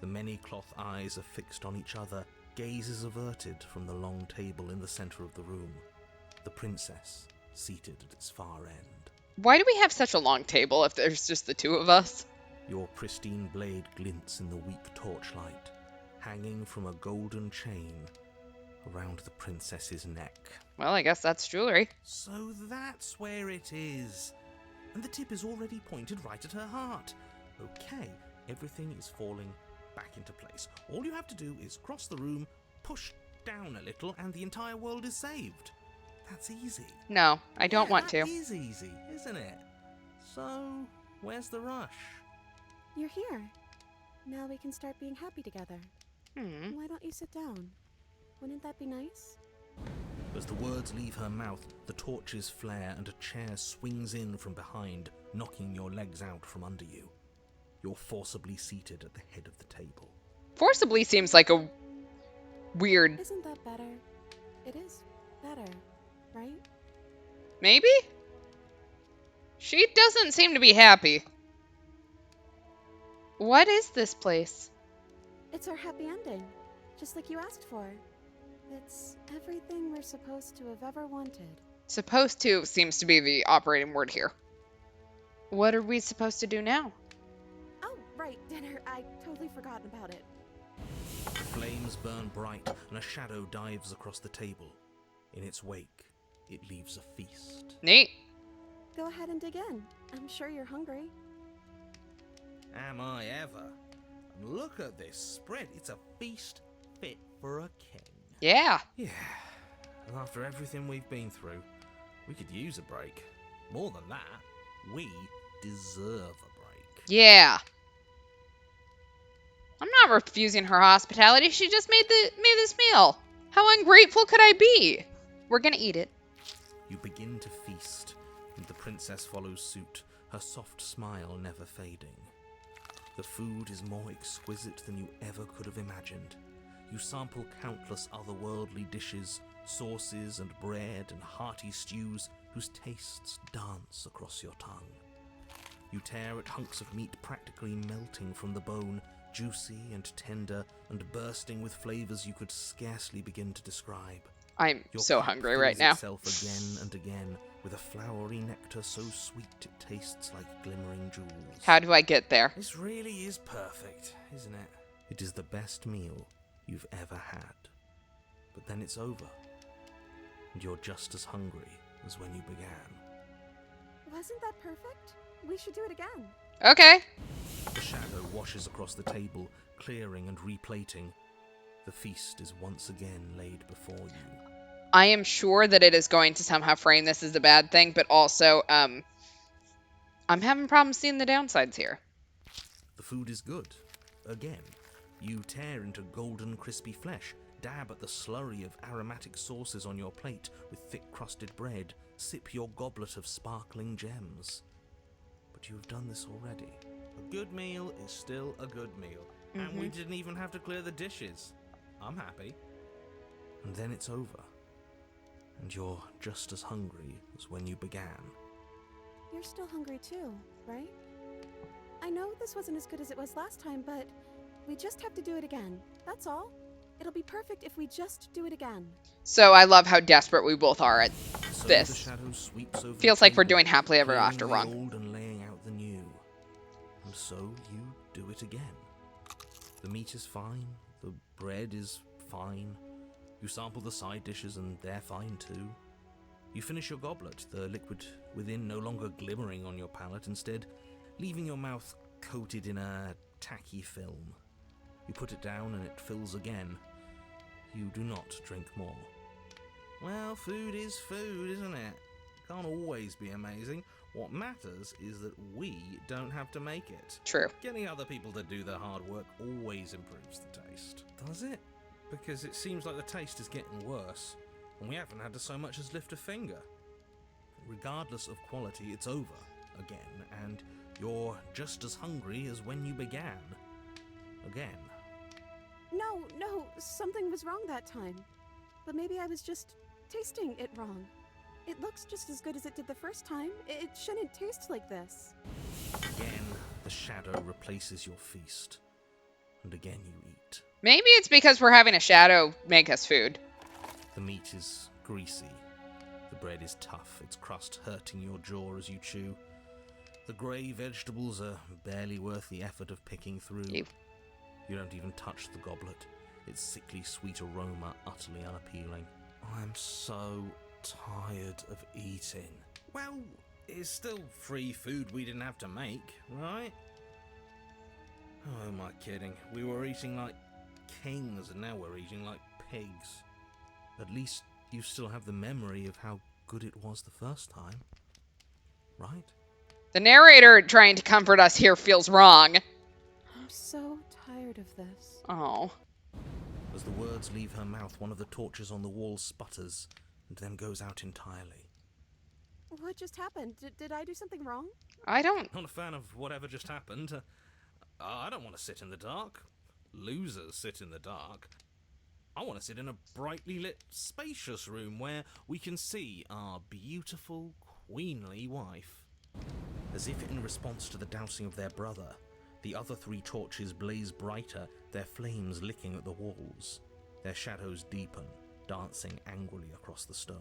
The many cloth eyes are fixed on each other, gazes averted from the long table in the center of the room, the princess seated at its far end. Why do we have such a long table if there's just the two of us? Your pristine blade glints in the weak torchlight, hanging from a golden chain around the princess's neck. Well, I guess that's jewelry. So that's where it is. And the tip is already pointed right at her heart. Okay, everything is falling back into place. All you have to do is cross the room, push down a little, and the entire world is saved. That's easy. No, I don't want to. That is easy, isn't it? So, where's the rush? You're here. Now we can start being happy together. Why don't you sit down? Wouldn't that be nice? As the words leave her mouth, the torches flare and a chair swings in from behind, knocking your legs out from under you. You're forcibly seated at the head of the table. Forcibly seems like a weird... Isn't that better? It is better, right? Maybe? She doesn't seem to be happy. What is this place? It's our happy ending, just like you asked for. It's everything we're supposed to have ever wanted. Supposed to seems to be the operating word here. What are we supposed to do now? Oh, right, dinner. I totally forgot about it. Flames burn bright, and a shadow dives across the table. In its wake, it leaves a feast. Neat. Go ahead and dig in. I'm sure you're hungry. Am I ever? And look at this spread. It's a feast fit for a king. Yeah. Yeah. And after everything we've been through, we could use a break. More than that, we deserve a break. Yeah. I'm not refusing her hospitality. She just made this meal. How ungrateful could I be? We're gonna eat it. You begin to feast, and the princess follows suit, her soft smile never fading. The food is more exquisite than you ever could have imagined. You sample countless otherworldly dishes, sauces and bread and hearty stews whose tastes dance across your tongue. You tear at hunks of meat practically melting from the bone, juicy and tender and bursting with flavors you could scarcely begin to describe. I'm Your so cup hungry fills right now. itself again and again with a flowery nectar so sweet it tastes like glimmering jewels. How do I get there? This really is perfect, isn't it? It is the best meal you've ever had. But then it's over, and you're just as hungry as when you began. Wasn't that perfect? We should do it again. Okay. The shadow washes across the table, clearing and replating. The feast is once again laid before you. I am sure that it is going to somehow frame this as a bad thing, but also, I'm having problems seeing the downsides here. The food is good. Again, you tear into golden crispy flesh, dab at the slurry of aromatic sauces on your plate with thick-crusted bread, sip your goblet of sparkling gems. But you have done this already. A good meal is still a good meal, and we didn't even have to clear the dishes. I'm happy. And then it's over, and you're just as hungry as when you began. You're still hungry too, right? I know this wasn't as good as it was last time, but we just have to do it again. That's all. It'll be perfect if we just do it again. So I love how desperate we both are at So this. the shadow sweeps over Feels the like we're table, doing happily ever clearing after the wrong. old and laying out the new. And so you do it again. The meat is fine, the bread is fine. You sample the side dishes and they're fine too. You finish your goblet, the liquid within no longer glimmering on your palate, instead leaving your mouth coated in a tacky film. You put it down and it fills again. You do not drink more. Well, food is food, isn't it? Can't always be amazing. What matters is that we don't have to make it. True. Getting other people to do the hard work always improves the taste. Does it? Because it seems like the taste is getting worse, and we haven't had to so much as lift a finger. Regardless of quality, it's over again, and you're just as hungry as when you began. Again. No, something was wrong that time. But maybe I was just tasting it wrong. It looks just as good as it did the first time. It shouldn't taste like this. Again, the shadow replaces your feast. And again you eat. Maybe it's because we're having a shadow make us food. The meat is greasy. The bread is tough, its crust hurting your jaw as you chew. The grey vegetables are barely worth the effort of picking through. Ew. You don't even touch the goblet. Its sickly sweet aroma utterly unappealing. I'm so tired of eating. Well, it's still free food we didn't have to make, right? Oh, am I kidding? We were eating like kings and now we're eating like pigs. At least you still have the memory of how good it was the first time, right? The narrator trying to comfort us here feels wrong. I'm so tired of this. Oh. As the words leave her mouth, one of the torches on the wall sputters and then goes out entirely. What just happened? Did I do something wrong? I don't... Not a fan of whatever just happened. I don't want to sit in the dark. Losers sit in the dark. I want to sit in a brightly lit, spacious room where we can see our beautiful, queenly wife. As if in response to the dousing of their brother, the other three torches blaze brighter, their flames licking at the walls. Their shadows deepen, dancing angrily across the stone.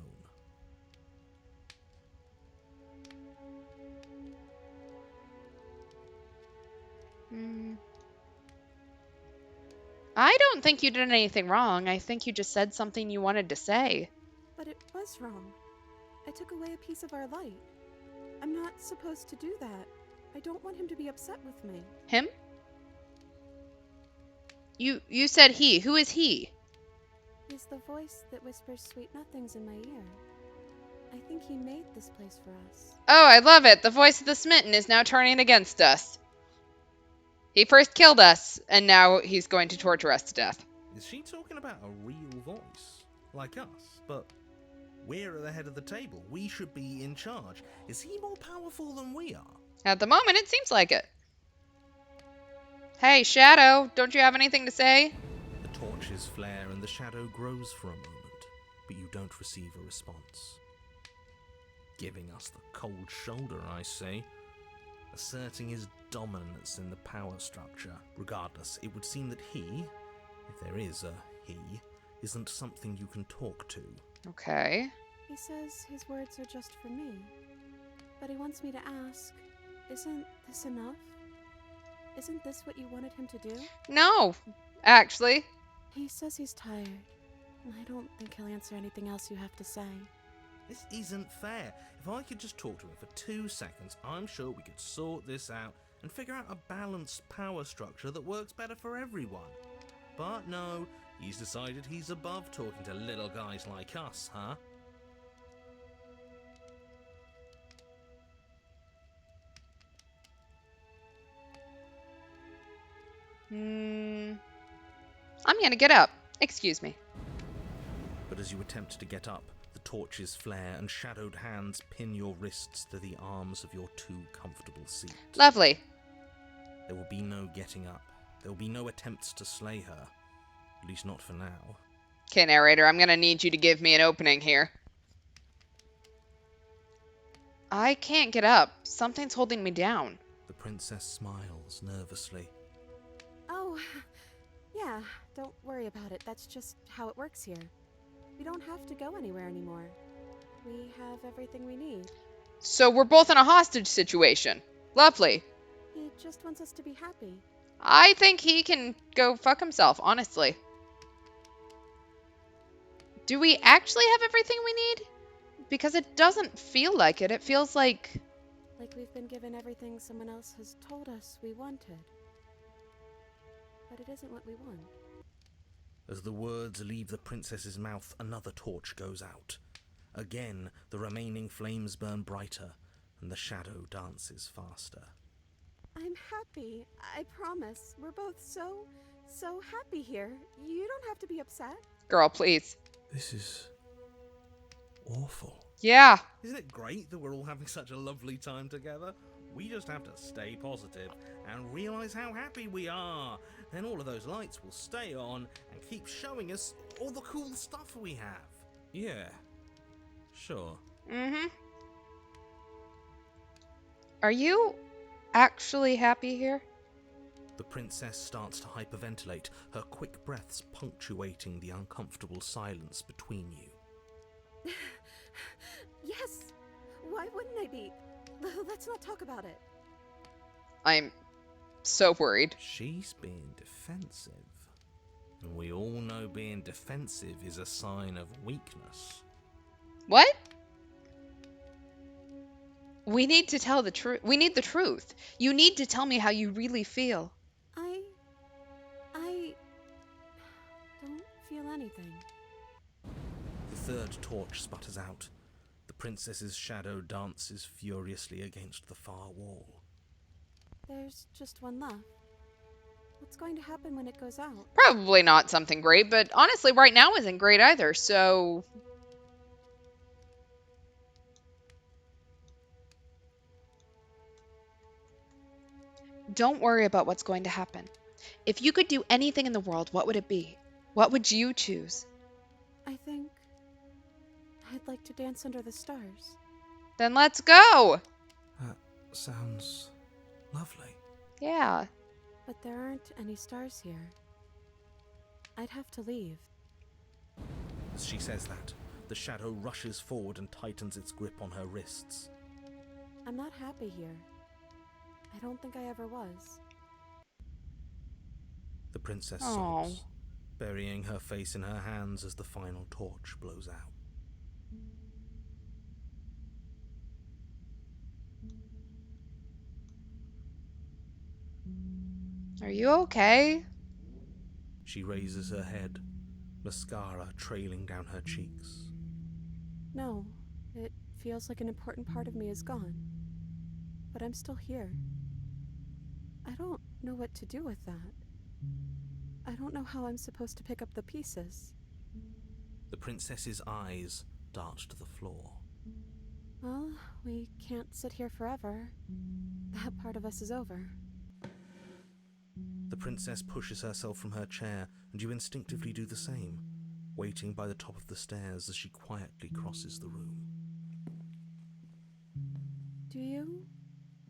I don't think you did anything wrong. I think you just said something you wanted to say. But it was wrong. I took away a piece of our light. I'm not supposed to do that. I don't want him to be upset with me. Him? You said he. Who is he? He's the voice that whispers sweet nothings in my ear. I think he made this place for us. Oh, I love it. The voice of the smitten is now turning against us. He first killed us, and now he's going to torture us to death. Is she talking about a real voice? Like us, but we're at the head of the table. We should be in charge. Is he more powerful than we are? At the moment, it seems like it. Hey, Shadow, don't you have anything to say? The torches flare and the shadow grows for a moment, but you don't receive a response. Giving us the cold shoulder, I say. asserting his dominance in the power structure. Regardless, it would seem that he, if there is a he, isn't something you can talk to. Okay. He says his words are just for me. But he wants me to ask, isn't this enough? Isn't this what you wanted him to do? No, actually. He says he's tired. And I don't think he'll answer anything else you have to say. This isn't fair. If I could just talk to him for 2 seconds, I'm sure we could sort this out and figure out a balanced power structure that works better for everyone. But no, he's decided he's above talking to little guys like us, huh? I'm gonna get up. Excuse me. But as you attempt to get up, the torches flare and shadowed hands pin your wrists to the arms of your too comfortable seat. Lovely. There will be no getting up. There will be no attempts to slay her. At least not for now. Okay, narrator, I'm gonna need you to give me an opening here. I can't get up. Something's holding me down. The princess smiles nervously. Oh, yeah, don't worry about it. That's just how it works here. We don't have to go anywhere anymore. We have everything we need. So we're both in a hostage situation. Lovely. He just wants us to be happy. I think he can go fuck himself, honestly. Do we actually have everything we need? Because it doesn't feel like it. It feels like... Like we've been given everything someone else has told us we wanted. But it isn't what we want. As the words leave the princess's mouth, another torch goes out. Again, the remaining flames burn brighter, and the shadow dances faster. I'm happy. I promise. We're both so happy here. You don't have to be upset. Girl, please. This is awful. Yeah. Isn't it great that we're all having such a lovely time together? We just have to stay positive and realize how happy we are. Then all of those lights will stay on and keep showing us all the cool stuff we have. Yeah, sure. Mm-hmm. Are you actually happy here? The princess starts to hyperventilate, her quick breaths punctuating the uncomfortable silence between you. Yes. Why wouldn't I be? Let's not talk about it. I'm so worried. She's being defensive. And we all know being defensive is a sign of weakness. What? We need to tell the truth. We need the truth. You need to tell me how you really feel. I don't feel anything. The third torch sputters out. The princess's shadow dances furiously against the far wall. There's just one left. What's going to happen when it goes out? Probably not something great, but honestly, right now isn't great either, so... Don't worry about what's going to happen. If you could do anything in the world, what would it be? What would you choose? I think I'd like to dance under the stars. Then let's go! That sounds lovely. Yeah. But there aren't any stars here. I'd have to leave. As she says that, the shadow rushes forward and tightens its grip on her wrists. I'm not happy here. I don't think I ever was. The princess Aw. sobs, burying her face in her hands as the final torch blows out. Are you okay? She raises her head, mascara trailing down her cheeks. No, it feels like an important part of me is gone. But I'm still here. I don't know what to do with that. I don't know how I'm supposed to pick up the pieces. The princess's eyes dart to the floor. Well, we can't sit here forever. That part of us is over. The princess pushes herself from her chair, and you instinctively do the same, waiting by the top of the stairs as she quietly crosses the room. Do you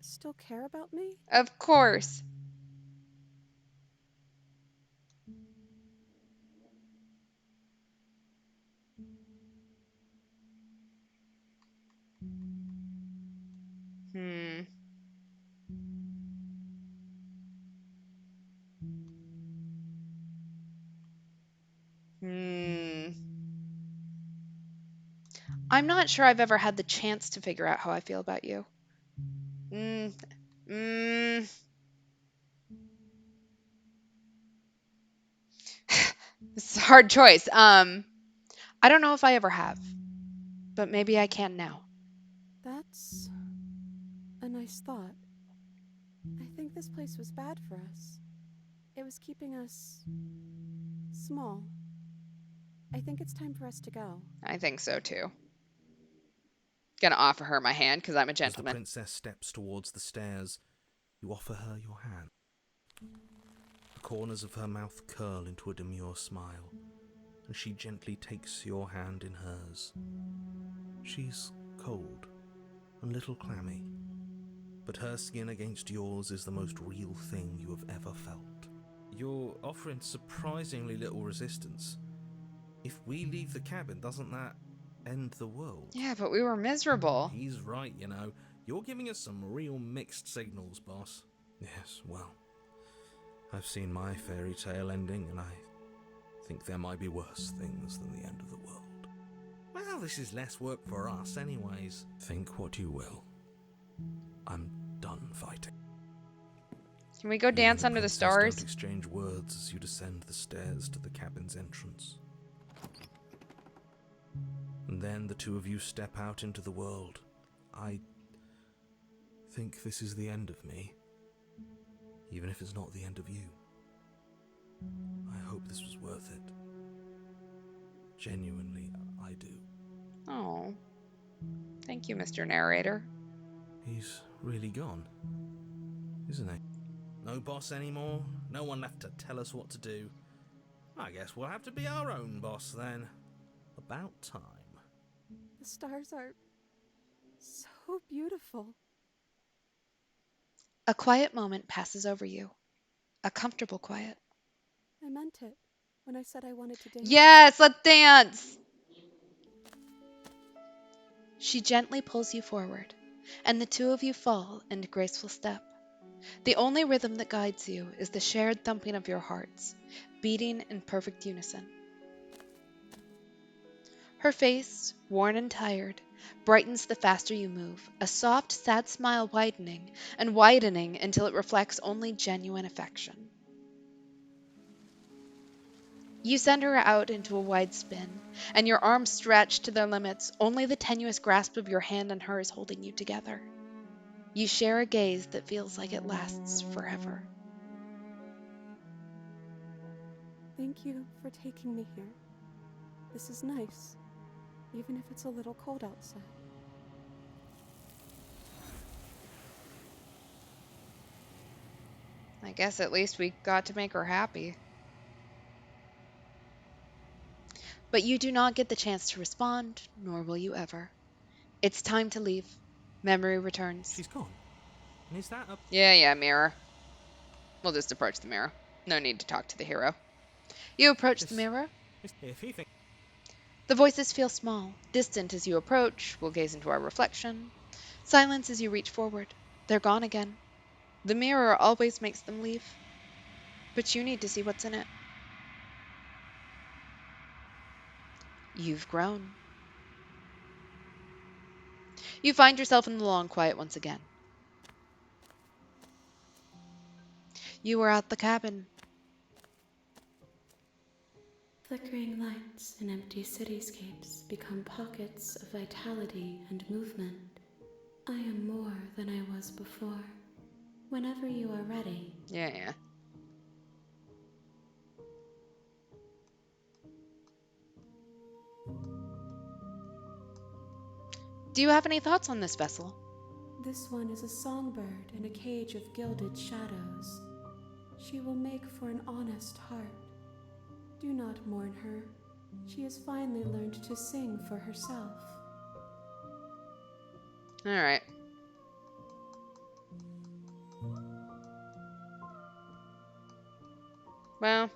still care about me? Of course. Hmm. Hmm. I'm not sure I've ever had the chance to figure out how I feel about you. Mm. Mm. It's a hard choice. I don't know if I ever have, but maybe I can now. That's a nice thought. I think this place was bad for us. It was keeping us small. I think it's time for us to go. I think so too. Gonna offer her my hand because I'm a As the gentleman. princess steps towards the stairs, you offer her your hand. The corners of her mouth curl into a demure smile, and she gently takes your hand in hers. She's cold and a little clammy, but her skin against yours is the most real thing you have ever felt. You're offering surprisingly little resistance. If we leave the cabin, doesn't that end the world? Yeah, but we were miserable. He's right, you know. You're giving us some real mixed signals, boss. Yes, well, I've seen my fairy tale ending, and I think there might be worse things than the end of the world. Well, this is less work for us anyways. Think what you will. I'm done fighting. Can we go You and dance the under the princess don't stars? exchange words as you descend the stairs to the cabin's entrance. And then the two of you step out into the world. I think this is the end of me, even if it's not the end of you. I hope this was worth it. Genuinely, I do. Oh, thank you, Mr. Narrator. He's really gone, isn't he? No boss anymore, no one left to tell us what to do. I guess we'll have to be our own boss then. About time. The stars are so beautiful. A quiet moment passes over you. A comfortable quiet. I meant it when I said I wanted to dance. Yes, let's dance! She gently pulls you forward, and the two of you fall into graceful step. The only rhythm that guides you is the shared thumping of your hearts, beating in perfect unison. Her face, worn and tired, brightens the faster you move, a soft, sad smile widening and widening until it reflects only genuine affection. You send her out into a wide spin, and your arms stretch to their limits, only the tenuous grasp of your hand on hers holding you together. You share a gaze that feels like it lasts forever. Thank you for taking me here. This is nice, even if it's a little cold outside. I guess at least we got to make her happy. But you do not get the chance to respond, nor will you ever. It's time to leave. Memory returns. She's gone. And is that a... Yeah, mirror. We'll just approach the mirror. No need to talk to the hero. You approach the mirror. If he thinks... The voices feel small, distant as you approach. We'll gaze into our reflection. Silence as you reach forward. They're gone again. The mirror always makes them leave. But you need to see what's in it. You've grown. You find yourself in the long quiet once again. You are at the cabin. Flickering lights and empty cityscapes become pockets of vitality and movement. I am more than I was before. Whenever you are ready. Yeah. Do you have any thoughts on this vessel? This one is a songbird in a cage of gilded shadows. She will make for an honest heart. Do not mourn her. She has finally learned to sing for herself. All right. Well,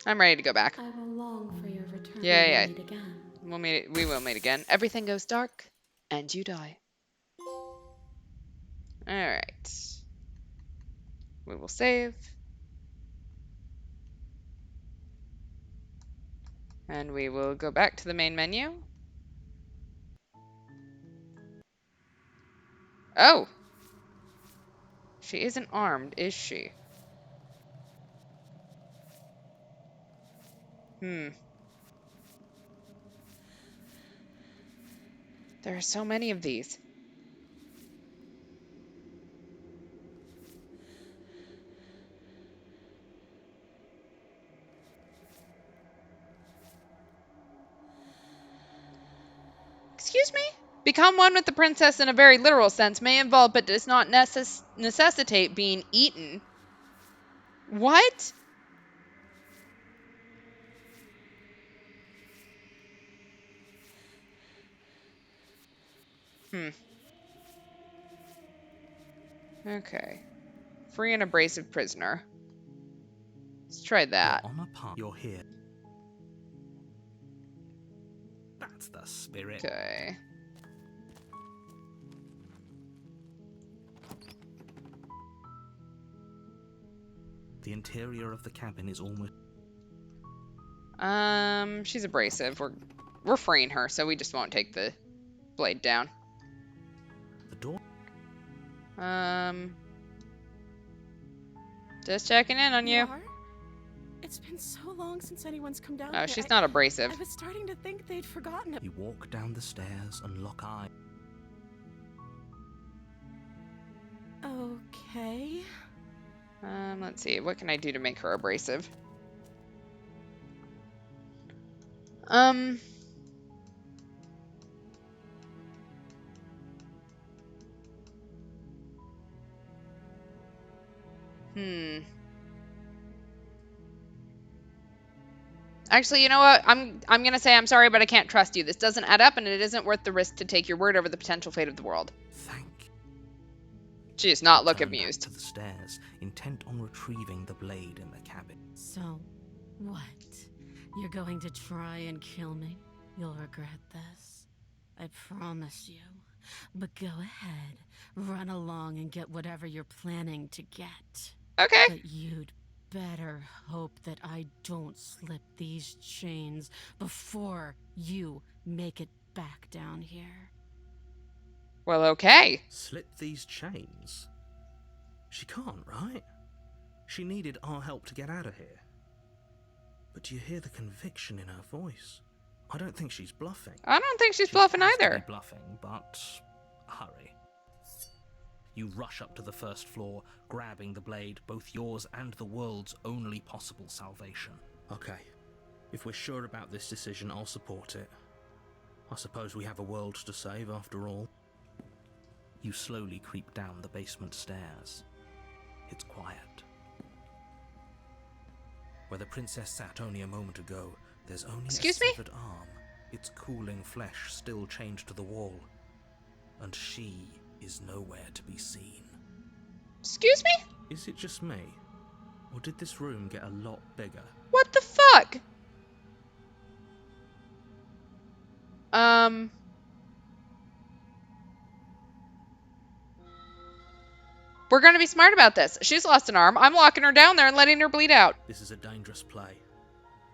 I'm ready to go back. I will long for your return Yeah, when yeah. we meet again. We will meet again. Everything goes dark, and you die. Alright. We will save. And we will go back to the main menu. Oh! She isn't armed, is she? Hmm. There are so many of these. Excuse me? Become one with the princess in a very literal sense may involve but does not necessitate being eaten. What? Hmm. Okay. Free an abrasive prisoner. Let's try that. You're on a path. You're here. That's the spirit. Okay. The interior of the cabin is almost... She's abrasive. We're freeing her, so we just won't take the blade down. The door... Just checking in on you. are? It's been so long since anyone's come down Oh, here. she's not abrasive. I was starting to think they'd forgotten it. You walk down the stairs and lock eyes. Okay. Let's see. What can I do to make her abrasive? Hmm. Actually, you know what? I'm gonna say I'm sorry, but I can't trust you. This doesn't add up, and it isn't worth the risk to take your word over the potential fate of the world. Thank you. She does not look Turn back amused. to the stairs, intent on retrieving the blade in the cabin. So, what? You're going to try and kill me? You'll regret this. I promise you. But go ahead, run along and get whatever you're planning to get. Okay. But you'd better hope that I don't slip these chains before you make it back down here. Well, okay. Slip these chains? She can't, right? She needed our help to get out of here. But do you hear the conviction in her voice? I don't think she's bluffing. I don't think she's She bluffing has to either. be bluffing, but hurry. You rush up to the first floor, grabbing the blade, both yours and the world's only possible salvation. Okay, if we're sure about this decision, I'll support it. I suppose we have a world to save after all. You slowly creep down the basement stairs. It's quiet. Where the princess sat only a moment ago, there's only Excuse a me? severed arm, its cooling flesh still chained to the wall. And she is nowhere to be seen. Excuse me? Is it just me? Or did this room get a lot bigger? What the fuck? We're gonna be smart about this. She's lost an arm. I'm locking her down there and letting her bleed out. This is a dangerous play.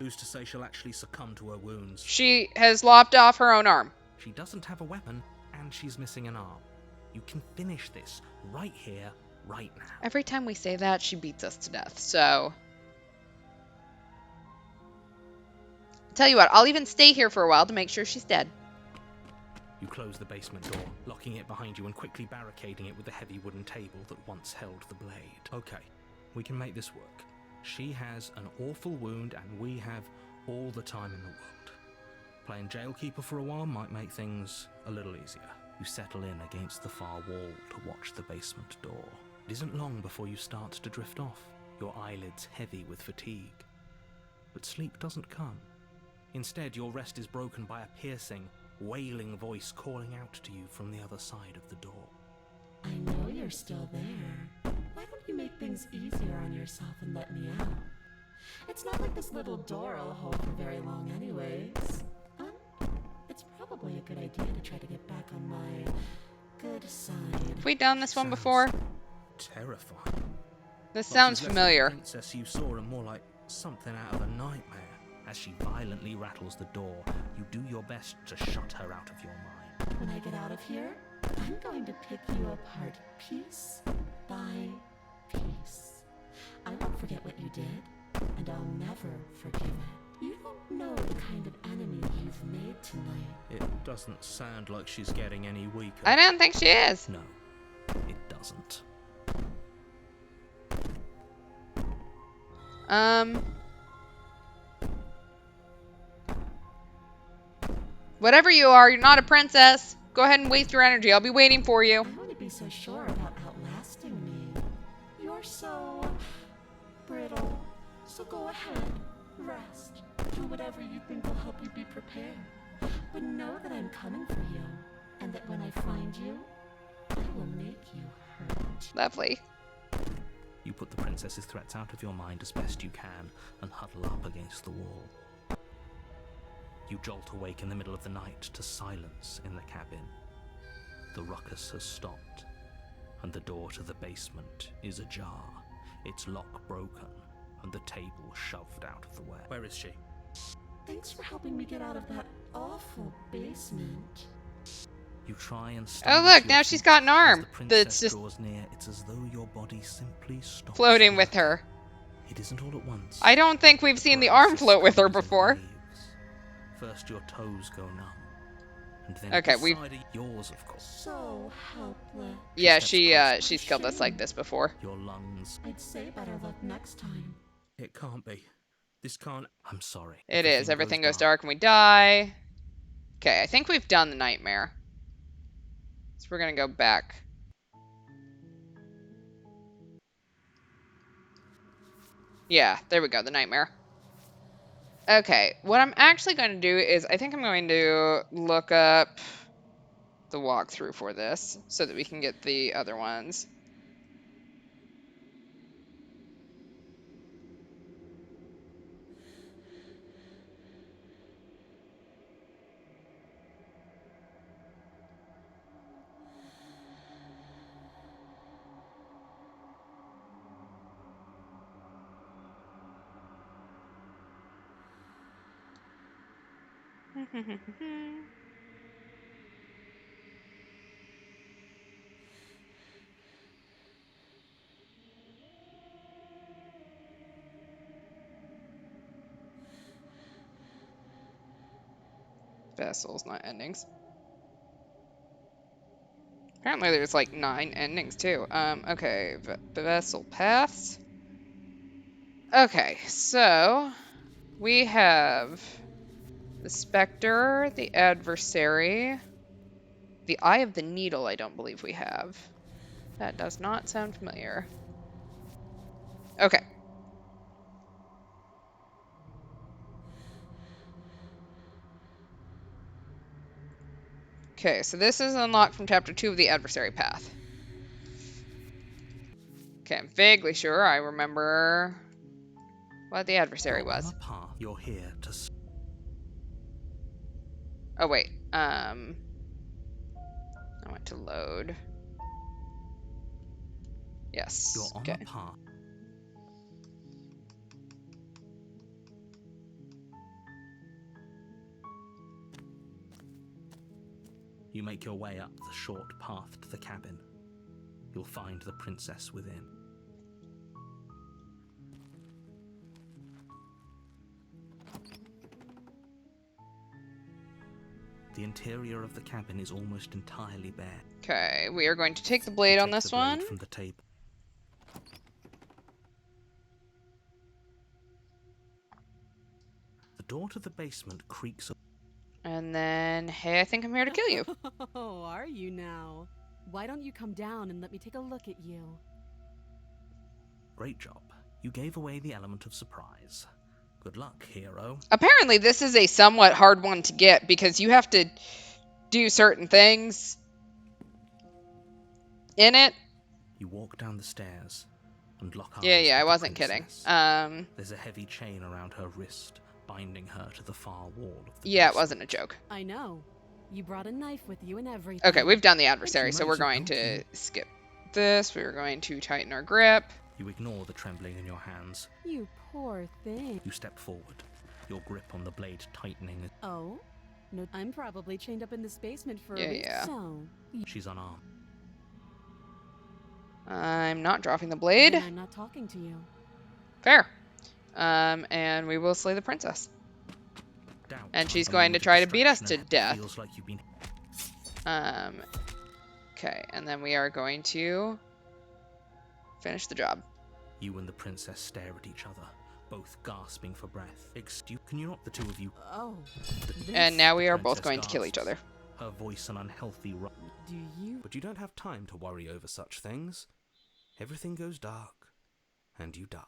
Who's to say she'll actually succumb to her wounds? She has lopped off her own arm. She doesn't have a weapon, and she's missing an arm. You can finish this right here, right now. Every time we say that, she beats us to death, so... Tell you what, I'll even stay here for a while to make sure she's dead. You close the basement door, locking it behind you and quickly barricading it with the heavy wooden table that once held the blade. Okay, we can make this work. She has an awful wound and we have all the time in the world. Playing jailkeeper for a while might make things a little easier. You settle in against the far wall to watch the basement door. It isn't long before you start to drift off, your eyelids heavy with fatigue. But sleep doesn't come. Instead, your rest is broken by a piercing, wailing voice calling out to you from the other side of the door. I know you're still there. Why don't you make things easier on yourself and let me out. It's not like this little door will hold for very long anyways. It's probably a good idea to try to get back on my good side. Have we done this one before? Terrifying. This Like sounds she's less familiar. the princess you saw and more like something out of a nightmare. As she violently rattles the door, you do your best to shut her out of your mind. When I get out of here, I'm going to pick you apart piece by piece. I won't forget what you did, and I'll never forgive it. You don't know the kind of enemy you've made tonight. It doesn't sound like she's getting any weaker. I don't think she is. No, it doesn't. Whatever you are, you're not a princess. Go ahead and waste your energy. I'll be waiting for you. I wouldn't be so sure about outlasting me. You're so brittle. So go ahead, rest. Do whatever you think will help you be prepared. But know that I'm coming for you, and that when I find you, I will make you hurt. Lovely. You put the princess's threats out of your mind as best you can and huddle up against the wall. You jolt awake in the middle of the night to silence in the cabin. The ruckus has stopped, and the door to the basement is ajar, its lock broken, and the table shoved out of the way. Where is she? Thanks for helping me get out of that awful basement. You try and Oh look, now she's got an arm that's just draws near. It's as though your body simply stops floating with her. It isn't all at once. I don't think we've seen the arm float with her before. First your toes go numb, and then Okay, we yours, of course. So helpless. Yeah, she's killed us like this before. Your lungs. I'd say better luck next time. It can't be. This can't. I'm sorry. It is. Everything goes dark and we die. Okay, I think we've done the nightmare. So we're gonna go back. Yeah, there we go, the nightmare. Okay, what I'm actually going to do is I think I'm going to look up the walkthrough for this so that we can get the other ones. Vessels, not endings. Apparently there's like 9 endings too. Okay, vessel paths. Okay, so we have the Spectre, the Adversary, the Eye of the Needle I don't believe we have. That does not sound familiar. Okay. Okay, so this is unlocked from Chapter 2 of the Adversary Path. Okay, I'm vaguely sure I remember what the Adversary was. On a path, you're here to. Oh, wait. I want to load. Yes. You're on Okay. a path. You make your way up the short path to the cabin. You'll find the princess within. The interior of the cabin is almost entirely bare. Okay, we are going to take the blade on this one. From the table. The door to the basement creaks. And then, hey, I think I'm here to kill you. Oh, are you now? Why don't you come down and let me take a look at you? Great job. You gave away the element of surprise. Good luck, hero. Apparently, this is a somewhat hard one to get because you have to do certain things in it. You walk down the stairs and lock eyes Yeah, with I the wasn't kidding. princess. There's a heavy chain around her wrist, binding her to the far wall of the Yeah, it basement. wasn't a joke. I know. You brought a knife with you and everything. Okay, we've done the adversary, so we're Amazing, going don't to you? skip this. We're going to tighten our grip. You ignore the trembling in your hands. You poor thing. You step forward, your grip on the blade tightening. Oh? No, I'm probably chained up in this basement for Yeah, a week, yeah. so... She's unarmed. I'm not dropping the blade. Then I'm not talking to you. Fair. And we will slay the princess. Doubt, And she's along going to with the try to beat us distraction to and death. Feels like you've been... Okay, and then we are going to finish the job. You and the princess stare at each other, both gasping for breath. Can you not, the two of you? Oh. And now we The are both princess going to kill each gasps, other. her voice an unhealthy Do you... But you don't have time to worry over such things. Everything goes dark, and you die.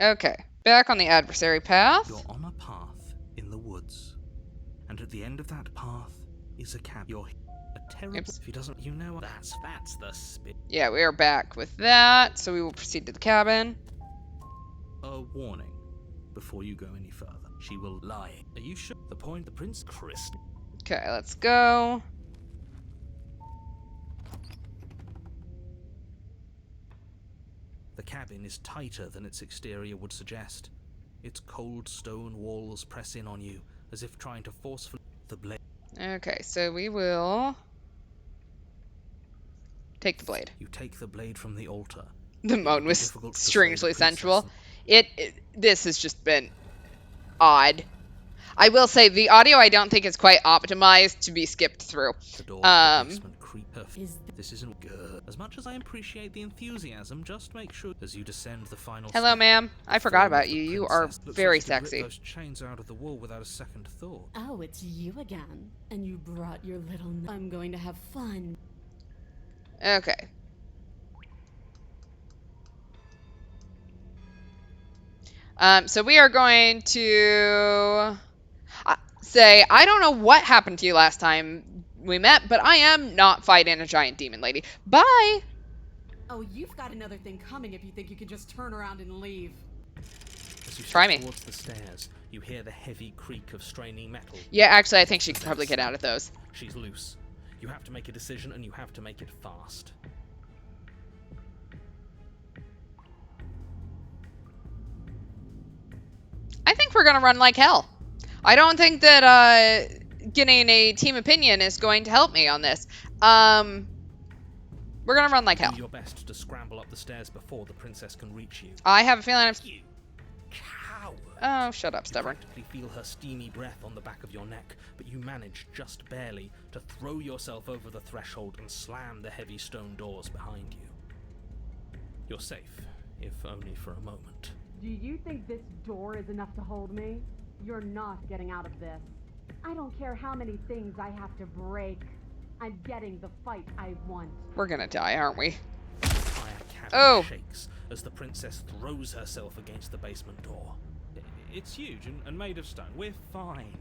Okay, back on the adversary path. You're on a path in the woods, and at the end of that path is a cabin. You're a terrible... Oops. If he doesn't... You know what? That's the spit. Yeah, we are back with that, so we will proceed to the cabin. A warning before you go any further. She will lie. Are you sure? The point, the Prince Christ. Okay, let's go. The cabin is tighter than its exterior would suggest. Its cold stone walls press in on you, as if trying to forcefully... The blade... Okay, so we will take the blade. You take the blade from the altar. The It moan would be was difficult to slay the strangely princess. sensual. This has just been odd. I will say the audio I don't think is quite optimized to be skipped through. The door to the basement creep. This isn't good. As much as I appreciate the enthusiasm, just make sure as you descend the final Hello, step, ma'am. I the forgot form about of the you. You are princess looks very like she could rip sexy. those chains out of the wall without a second thought. Oh, it's you again. And you brought your little... I'm going to have fun. Okay. So we are going to say, I don't know what happened to you last time we met, but I am not fighting a giant demon lady. Bye! Oh, you've got another thing coming if you think you can just turn around and leave. As you Try step me. towards the stairs, you hear the heavy creak of straining metal. Yeah, actually, I think she could probably get out of those. She's loose. You have to make a decision, and you have to make it fast. I think we're gonna run like hell. I don't think that getting a team opinion is going to help me on this. We're gonna run like hell. Do your best to scramble up the stairs before the princess can reach you. I have a feeling I'm... You coward! Oh, shut up, You stubborn. practically feel her steamy breath on the back of your neck, but you manage, just barely, to throw yourself over the threshold and slam the heavy stone doors behind you. You're safe, if only for a moment. Do you think this door is enough to hold me? You're not getting out of this. I don't care how many things I have to break. I'm getting the fight I want. We're gonna die, aren't we? The entire cabin Oh. shakes as the princess throws herself against the basement door. It's huge and made of stone. We're fine,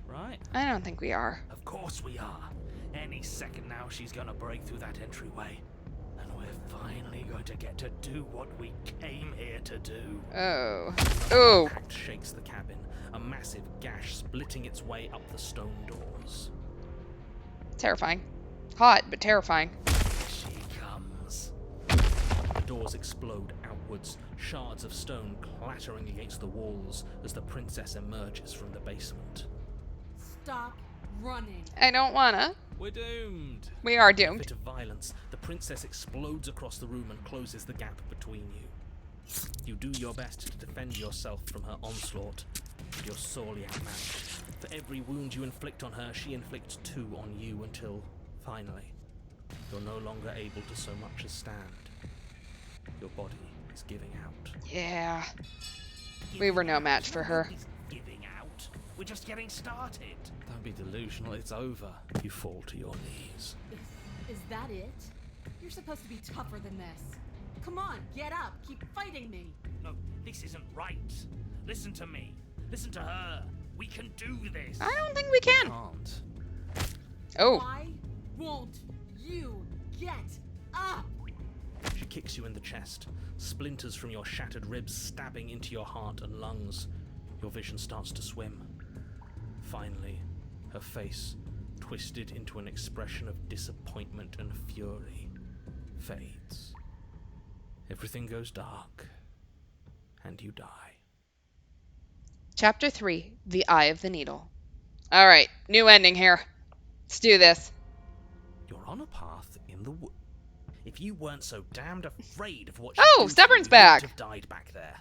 right? I don't think we are. Of course we are. Any second now she's gonna break through that entryway. And we're finally going to get to do what we came here to do. Oh. Oh. Impact shakes the cabin, a massive gash splitting its way up the stone doors. Terrifying. Hot, but terrifying. She comes. The doors explode outwards, shards of stone clattering against the walls as the princess emerges from the basement. Stop running. I don't wanna. We're doomed. We are In a doomed. fit of violence, the princess explodes across the room and closes the gap between you. You do your best to defend yourself from her onslaught, but you're sorely outmatched. For every wound you inflict on her, she inflicts 2 on you until, finally, you're no longer able to so much as stand. Your body is giving out. Yeah. We were no match for her. Giving out? We're just getting started. Don't be delusional, it's over. You fall to your knees. Is that it? You're supposed to be tougher than this. Come on, get up. Keep fighting me. No, this isn't right. Listen to me. Listen to her. We can do this. I don't think we can. Can't. Oh. Why? won't you get up? She kicks you in the chest, splinters from your shattered ribs stabbing into your heart and lungs. Your vision starts to swim. Finally, her face, twisted into an expression of disappointment and fury, fades. Everything goes dark, and you die. Chapter 3, The Eye of the Needle. All right, new ending here. Let's do this. You're on a path in the wood. If you weren't so damned afraid of what Oh, she'd do to you, Stubborn's you back. wouldn't have died back there.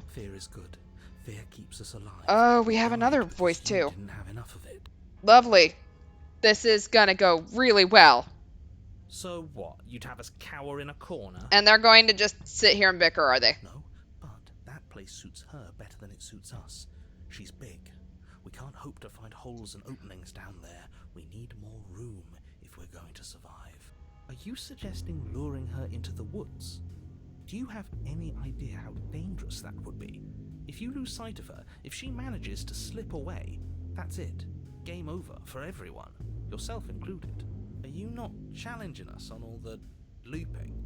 Fear is good. Fear keeps us alive. Oh, we have Died another because voice you too. didn't have enough of it. Lovely. This is gonna go really well. So what? You'd have us cower in a corner? And they're going to just sit here and bicker, are they? No, but that place suits her better than it suits us. She's big. We can't hope to find holes and openings down there. We need more room if we're going to survive. Are you suggesting luring her into the woods? Do you have any idea how dangerous that would be? If you lose sight of her, if she manages to slip away, that's it. Game over for everyone, yourself included. Are you not challenging us on all the looping?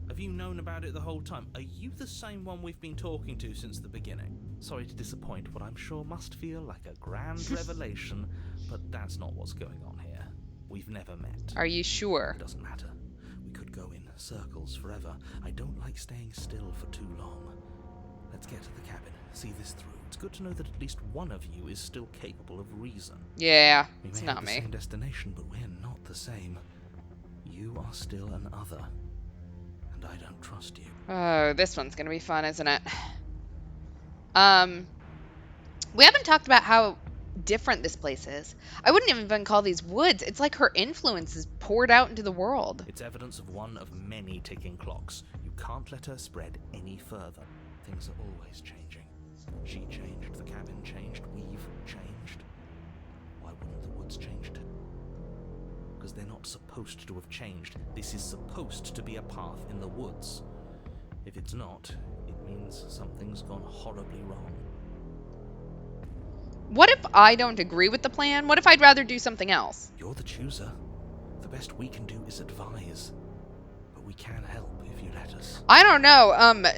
Have you known about it the whole time? Are you the same one we've been talking to since the beginning? Sorry to disappoint what I'm sure must feel like a grand revelation, but that's not what's going on here. We've never met. Are you sure? It doesn't matter. We could go in circles forever. I don't like staying still for too long. Let's get to the cabin, see this through. It's good to know that at least one of you is still capable of reason. Yeah, We it's may not have the me. same destination, but we're not the same. You are still an other, and I don't trust you. Oh, this one's gonna be fun, isn't it? We haven't talked about how different this place is. I wouldn't even call these woods. It's like her influence is poured out into the world. It's evidence of one of many ticking clocks. You can't let her spread any further. Things are always changing. She changed, the cabin changed, we've changed. Why wouldn't the woods change too? Because they're not supposed to have changed. This is supposed to be a path in the woods. If it's not, it means something's gone horribly wrong. What if I don't agree with the plan? What if I'd rather do something else? You're the chooser. The best we can do is advise. But we can help if you let us. I don't know.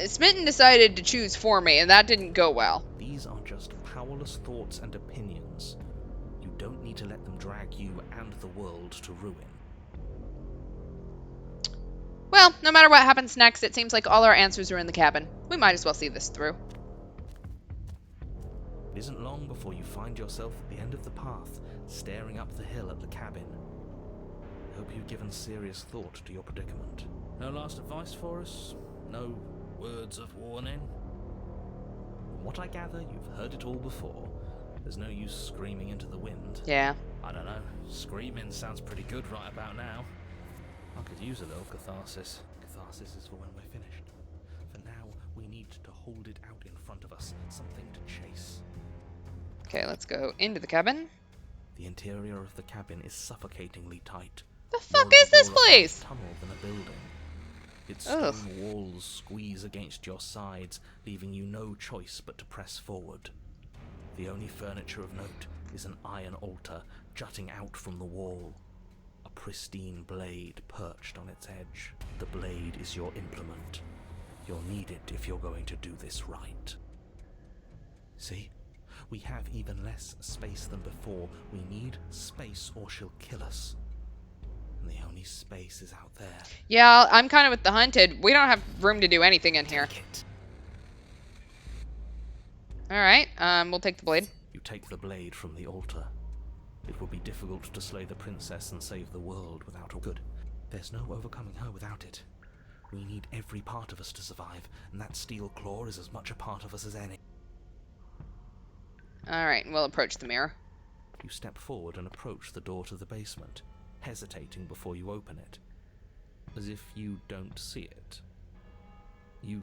Smitten decided to choose for me, and that didn't go well. These are just powerless thoughts and opinions. You don't need to let them drag you and the world to ruin. Well, no matter what happens next, it seems like all our answers are in the cabin. We might as well see this through. It isn't long before you find yourself at the end of the path, staring up the hill at the cabin. I hope you've given serious thought to your predicament. No last advice for us? No words of warning? From what I gather, you've heard it all before. There's no use screaming into the wind. Yeah. I don't know. Screaming sounds pretty good right about now. I could use a little catharsis. Catharsis is for when we're finished. For now, we need to hold it out in front of us. Something to chase. Okay, let's go into the cabin. The interior of the cabin is suffocatingly tight. The More fuck of a is this glorified place? tunnel than a building. Its Ugh. stone walls squeeze against your sides, leaving you no choice but to press forward. The only furniture of note is an iron altar jutting out from the wall. A pristine blade perched on its edge. The blade is your implement. You'll need it if you're going to do this right. See? We have even less space than before. We need space or she'll kill us. And the only space is out there. Yeah, I'm kind of with the hunted. We don't have room to do anything in here. Take it. Alright, we'll take the blade. You take the blade from the altar. It would be difficult to slay the princess and save the world without her. Good. There's no overcoming her without it. We need every part of us to survive, and that steel claw is as much a part of us as any. Alright, we'll approach the mirror. You step forward and approach the door to the basement, hesitating before you open it, as if you don't see it.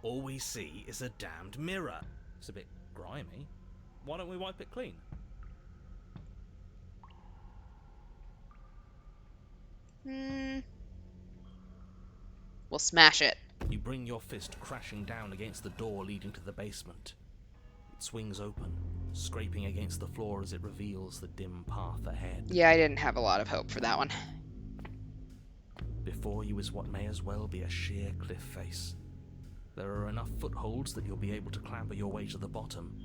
All we see is a damned mirror. It's a bit grimy. Why don't we wipe it clean? We'll smash it. You bring your fist crashing down against the door leading to the basement. It swings open, scraping against the floor as it reveals the dim path ahead. Yeah, I didn't have a lot of hope for that one. Before you is what may as well be a sheer cliff face. There are enough footholds that you'll be able to clamber your way to the bottom,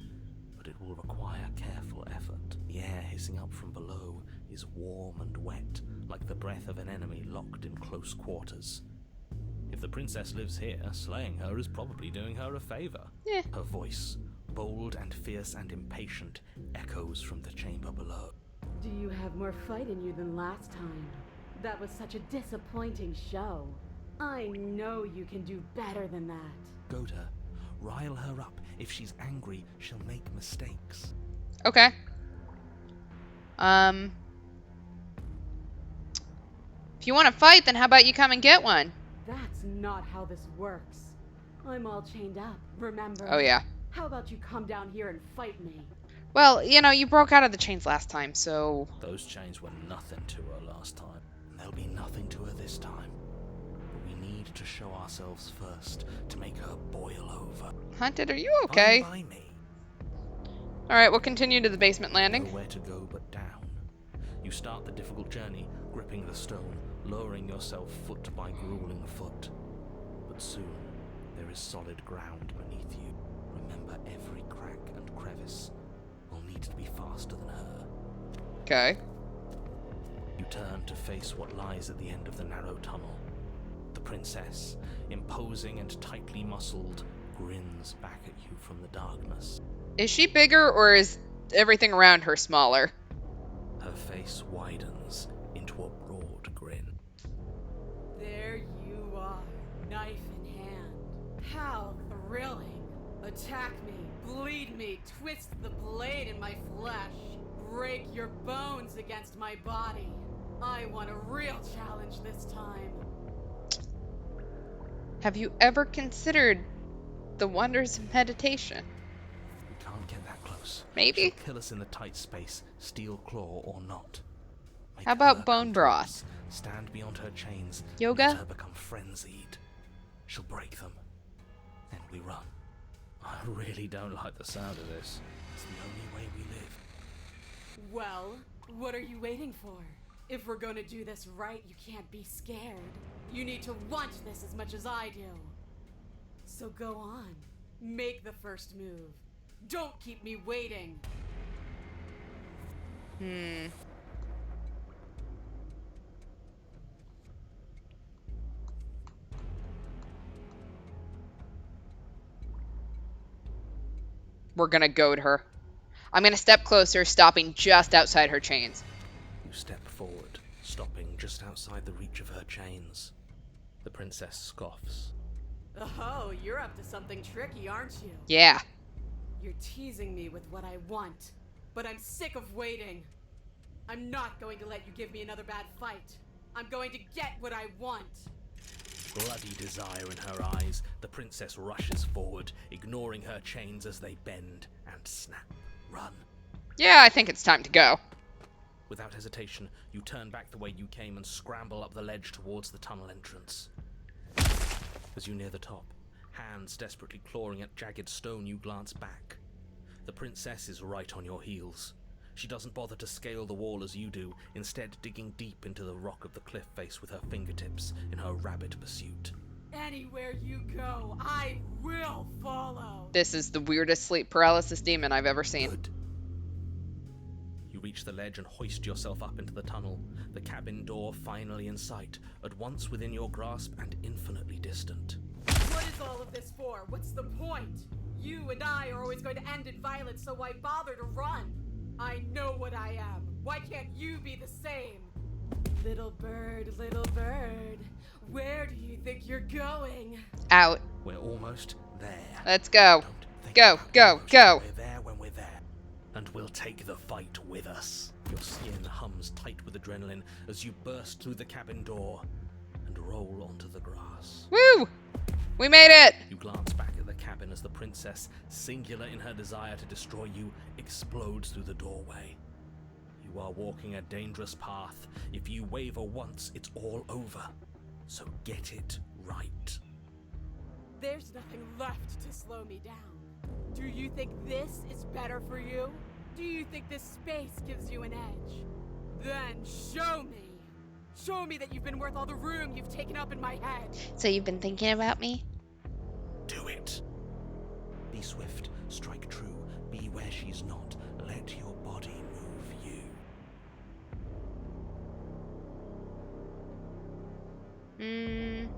but it will require careful effort. The air hissing up from below is warm and wet, like the breath of an enemy locked in close quarters. If the princess lives here, slaying her is probably doing her a favor. Yeah. Her voice, bold and fierce and impatient, echoes from the chamber below. Do you have more fight in you than last time? That was such a disappointing show. I know you can do better than that. Goad her. Rile her up. If she's angry, she'll make mistakes. Okay. If you want to fight, then how about you come and get one? That's not how this works. I'm all chained up, remember? Oh, yeah. How about you come down here and fight me? Well, you know, you broke out of the chains last time, so... Those chains were nothing to her last time, and they'll be nothing to her this time. But we need to show ourselves first to make her boil over. Hunted, are you okay? Fine by me. Alright, we'll continue to the basement landing. Nowhere to go but down. You start the difficult journey, gripping the stone, lowering yourself foot by grueling foot. But soon, there is solid ground beneath you. Remember, every crack and crevice will need to be faster than her. Okay. You turn to face what lies at the end of the narrow tunnel. The princess, imposing and tightly muscled, grins back at you from the darkness. Is she bigger, or is everything around her smaller? Her face widens into a broad grin. There you are, knife in hand. How thrilling. Attack me, bleed me, twist the blade in my flesh. Break your bones against my body. I want a real challenge this time. Have you ever considered the wonders of meditation? We can't get that close. Maybe. She'll kill us in the tight space, steel claw or not. Make How about her bone come to broth? us, stand beyond her chains. Yoga? Let her become frenzied. She'll break them. Then we run. I really don't like the sound of this. It's the only way we live. Well, what are you waiting for? If we're gonna do this right, you can't be scared. You need to want this as much as I do. So go on. Make the first move. Don't keep me waiting. We're gonna goad her. I'm gonna step closer, stopping just outside her chains. You step forward, stopping just outside the reach of her chains. The princess scoffs. Oh, you're up to something tricky, aren't you? Yeah. You're teasing me with what I want, but I'm sick of waiting. I'm not going to let you give me another bad fight. I'm going to get what I want. Bloody desire in her eyes, the princess rushes forward, ignoring her chains as they bend and snap. Run. Yeah, I think it's time to go. Without hesitation, you turn back the way you came and scramble up the ledge towards the tunnel entrance. As you near the top, hands desperately clawing at jagged stone, you glance back. The princess is right on your heels. She doesn't bother to scale the wall as you do, instead digging deep into the rock of the cliff face with her fingertips in her rabid pursuit. Anywhere you go, I will follow. This is the weirdest sleep paralysis demon I've ever seen. Good. You reach the ledge and hoist yourself up into the tunnel, the cabin door finally in sight, at once within your grasp and infinitely distant. What is all of this for? What's the point? You and I are always going to end in violence, so why bother to run? I know what I am. Why can't you be the same? Little bird, where do you think you're going? Out. We're almost there. Let's go. Don't think Go, about go, almost. go. We're there when we're there. And we'll take the fight with us. Your skin hums tight with adrenaline as you burst through the cabin door and roll onto the grass. Woo! We made it! You glance back at the cabin as the princess, singular in her desire to destroy you, explodes through the doorway. You are walking a dangerous path. If you waver once, it's all over. So get it right. There's nothing left to slow me down. Do you think this is better for you? Do you think this space gives you an edge? Then show me! Show me that you've been worth all the room you've taken up in my head. So you've been thinking about me? Do it. Be swift, strike true, be where she's not. Let your body move you.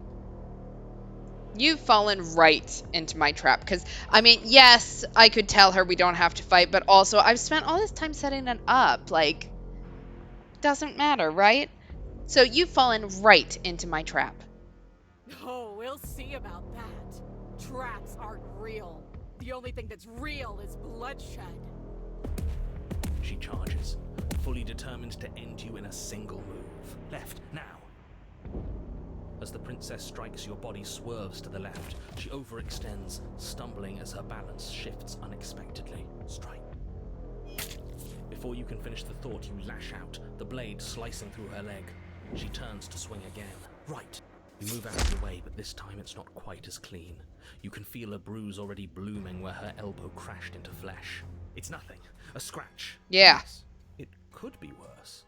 You've fallen right into my trap. Because, I mean, yes, I could tell her we don't have to fight, but also I've spent all this time setting it up. Like, doesn't matter, right? So you've fallen right into my trap. Oh, we'll see about that. Traps aren't real. The only thing that's real is bloodshed. She charges, fully determined to end you in a single move. Left, now. As the princess strikes, your body swerves to the left. She overextends, stumbling as her balance shifts unexpectedly. Strike. Before you can finish the thought, you lash out, the blade slicing through her leg. She turns to swing again. Right. You move out of the way, but this time it's not quite as clean. You can feel a bruise already blooming where her elbow crashed into flesh. It's nothing. A scratch. Yeah. Yes, it could be worse.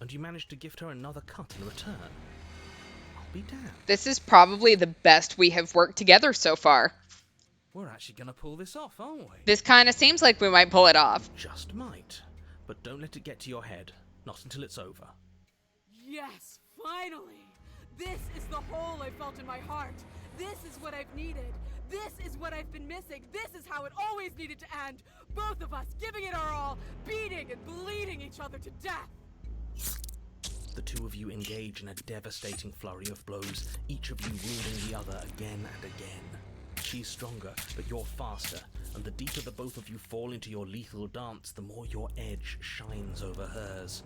And you manage to gift her another cut in return. I'll be damned. This is probably the best we have worked together so far. We're actually gonna pull this off, aren't we? This kind of seems like we might pull it off. Just might. But don't let it get to your head. Not until it's over. Yes, finally! This is the hole I felt in my heart. This is what I've needed. This is what I've been missing. This is how it always needed to end. Both of us giving it our all, beating and bleeding each other to death. The two of you engage in a devastating flurry of blows, each of you wounding the other again and again. She's stronger, but you're faster, and the deeper the both of you fall into your lethal dance, the more your edge shines over hers.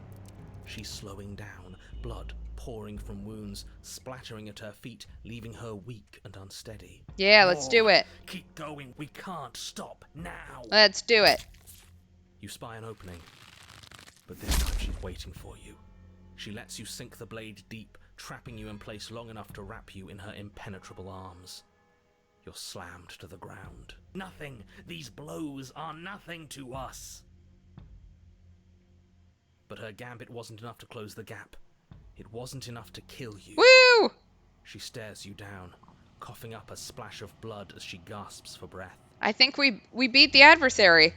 She's slowing down, blood pouring from wounds, splattering at her feet, leaving her weak and unsteady. Yeah, let's do it. Keep going, we can't stop now! Let's do it. You spy an opening, but this time she's waiting for you. She lets you sink the blade deep, trapping you in place long enough to wrap you in her impenetrable arms. You're slammed to the ground. Nothing! These blows are nothing to us! But her gambit wasn't enough to close the gap. It wasn't enough to kill you. Woo! She stares you down, coughing up a splash of blood as she gasps for breath. I think we beat the adversary.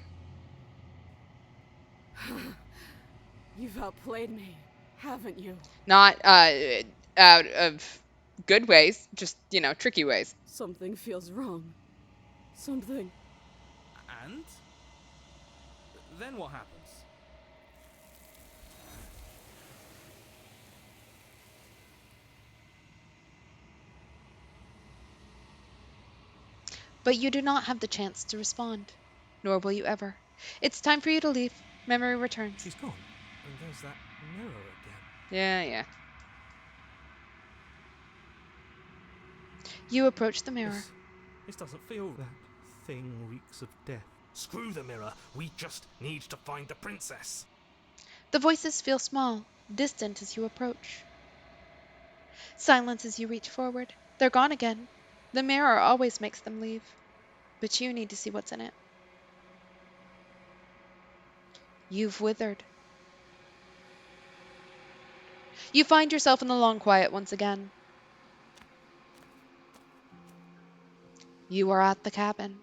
You've outplayed me, haven't you? Not out of good ways, just, tricky ways. Something feels wrong. Something. And? Then what happens? But you do not have the chance to respond, nor will you ever. It's time for you to leave. Memory returns. She's gone. And there's that mirror again. Yeah. You approach the mirror. This doesn't feel... That thing reeks of death. Screw the mirror. We just need to find the princess. The voices feel small, distant as you approach. Silence as you reach forward. They're gone again. The mirror always makes them leave. But you need to see what's in it. You've withered. You find yourself in the long quiet once again. You are at the cabin.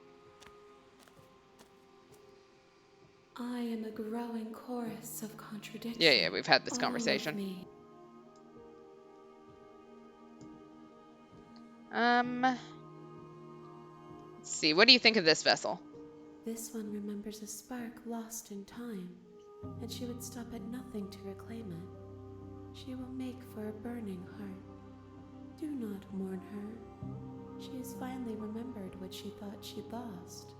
I am a growing chorus of contradiction. Yeah, we've had this all conversation. of me. Let's see. What do you think of this vessel? This one remembers a spark lost in time, and she would stop at nothing to reclaim it. She will make for a burning heart. Do not mourn her. She has finally remembered what she thought she'd lost.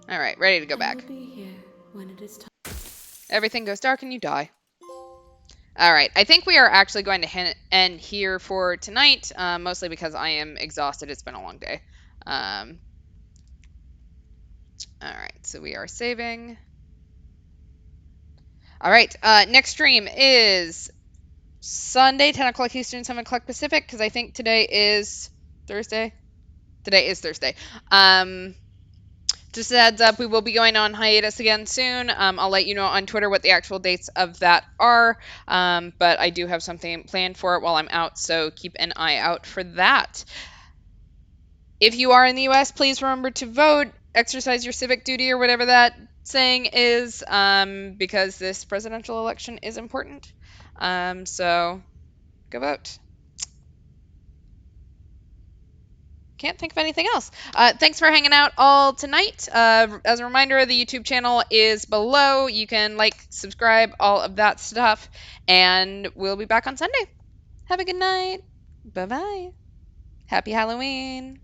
All right, ready to go I back. will be here when it is time. Everything goes dark and you die. All right, I think we are actually going to end here for tonight, mostly because I am exhausted. It's been a long day. All right, so we are saving. All right, next stream is Sunday, 10 o'clock Eastern, 7 o'clock Pacific, because I think today is Thursday. Today is Thursday. Just a heads up, we will be going on hiatus again soon. I'll let you know on Twitter what the actual dates of that are. But I do have something planned for it while I'm out, so keep an eye out for that. If you are in the US, please remember to vote, exercise your civic duty, or whatever that saying is, because this presidential election is important. So go vote. Can't think of anything else. Thanks for hanging out all tonight. As a reminder, the YouTube channel is below. You can like, subscribe, all of that stuff. And we'll be back on Sunday. Have a good night. Bye bye. Happy Halloween.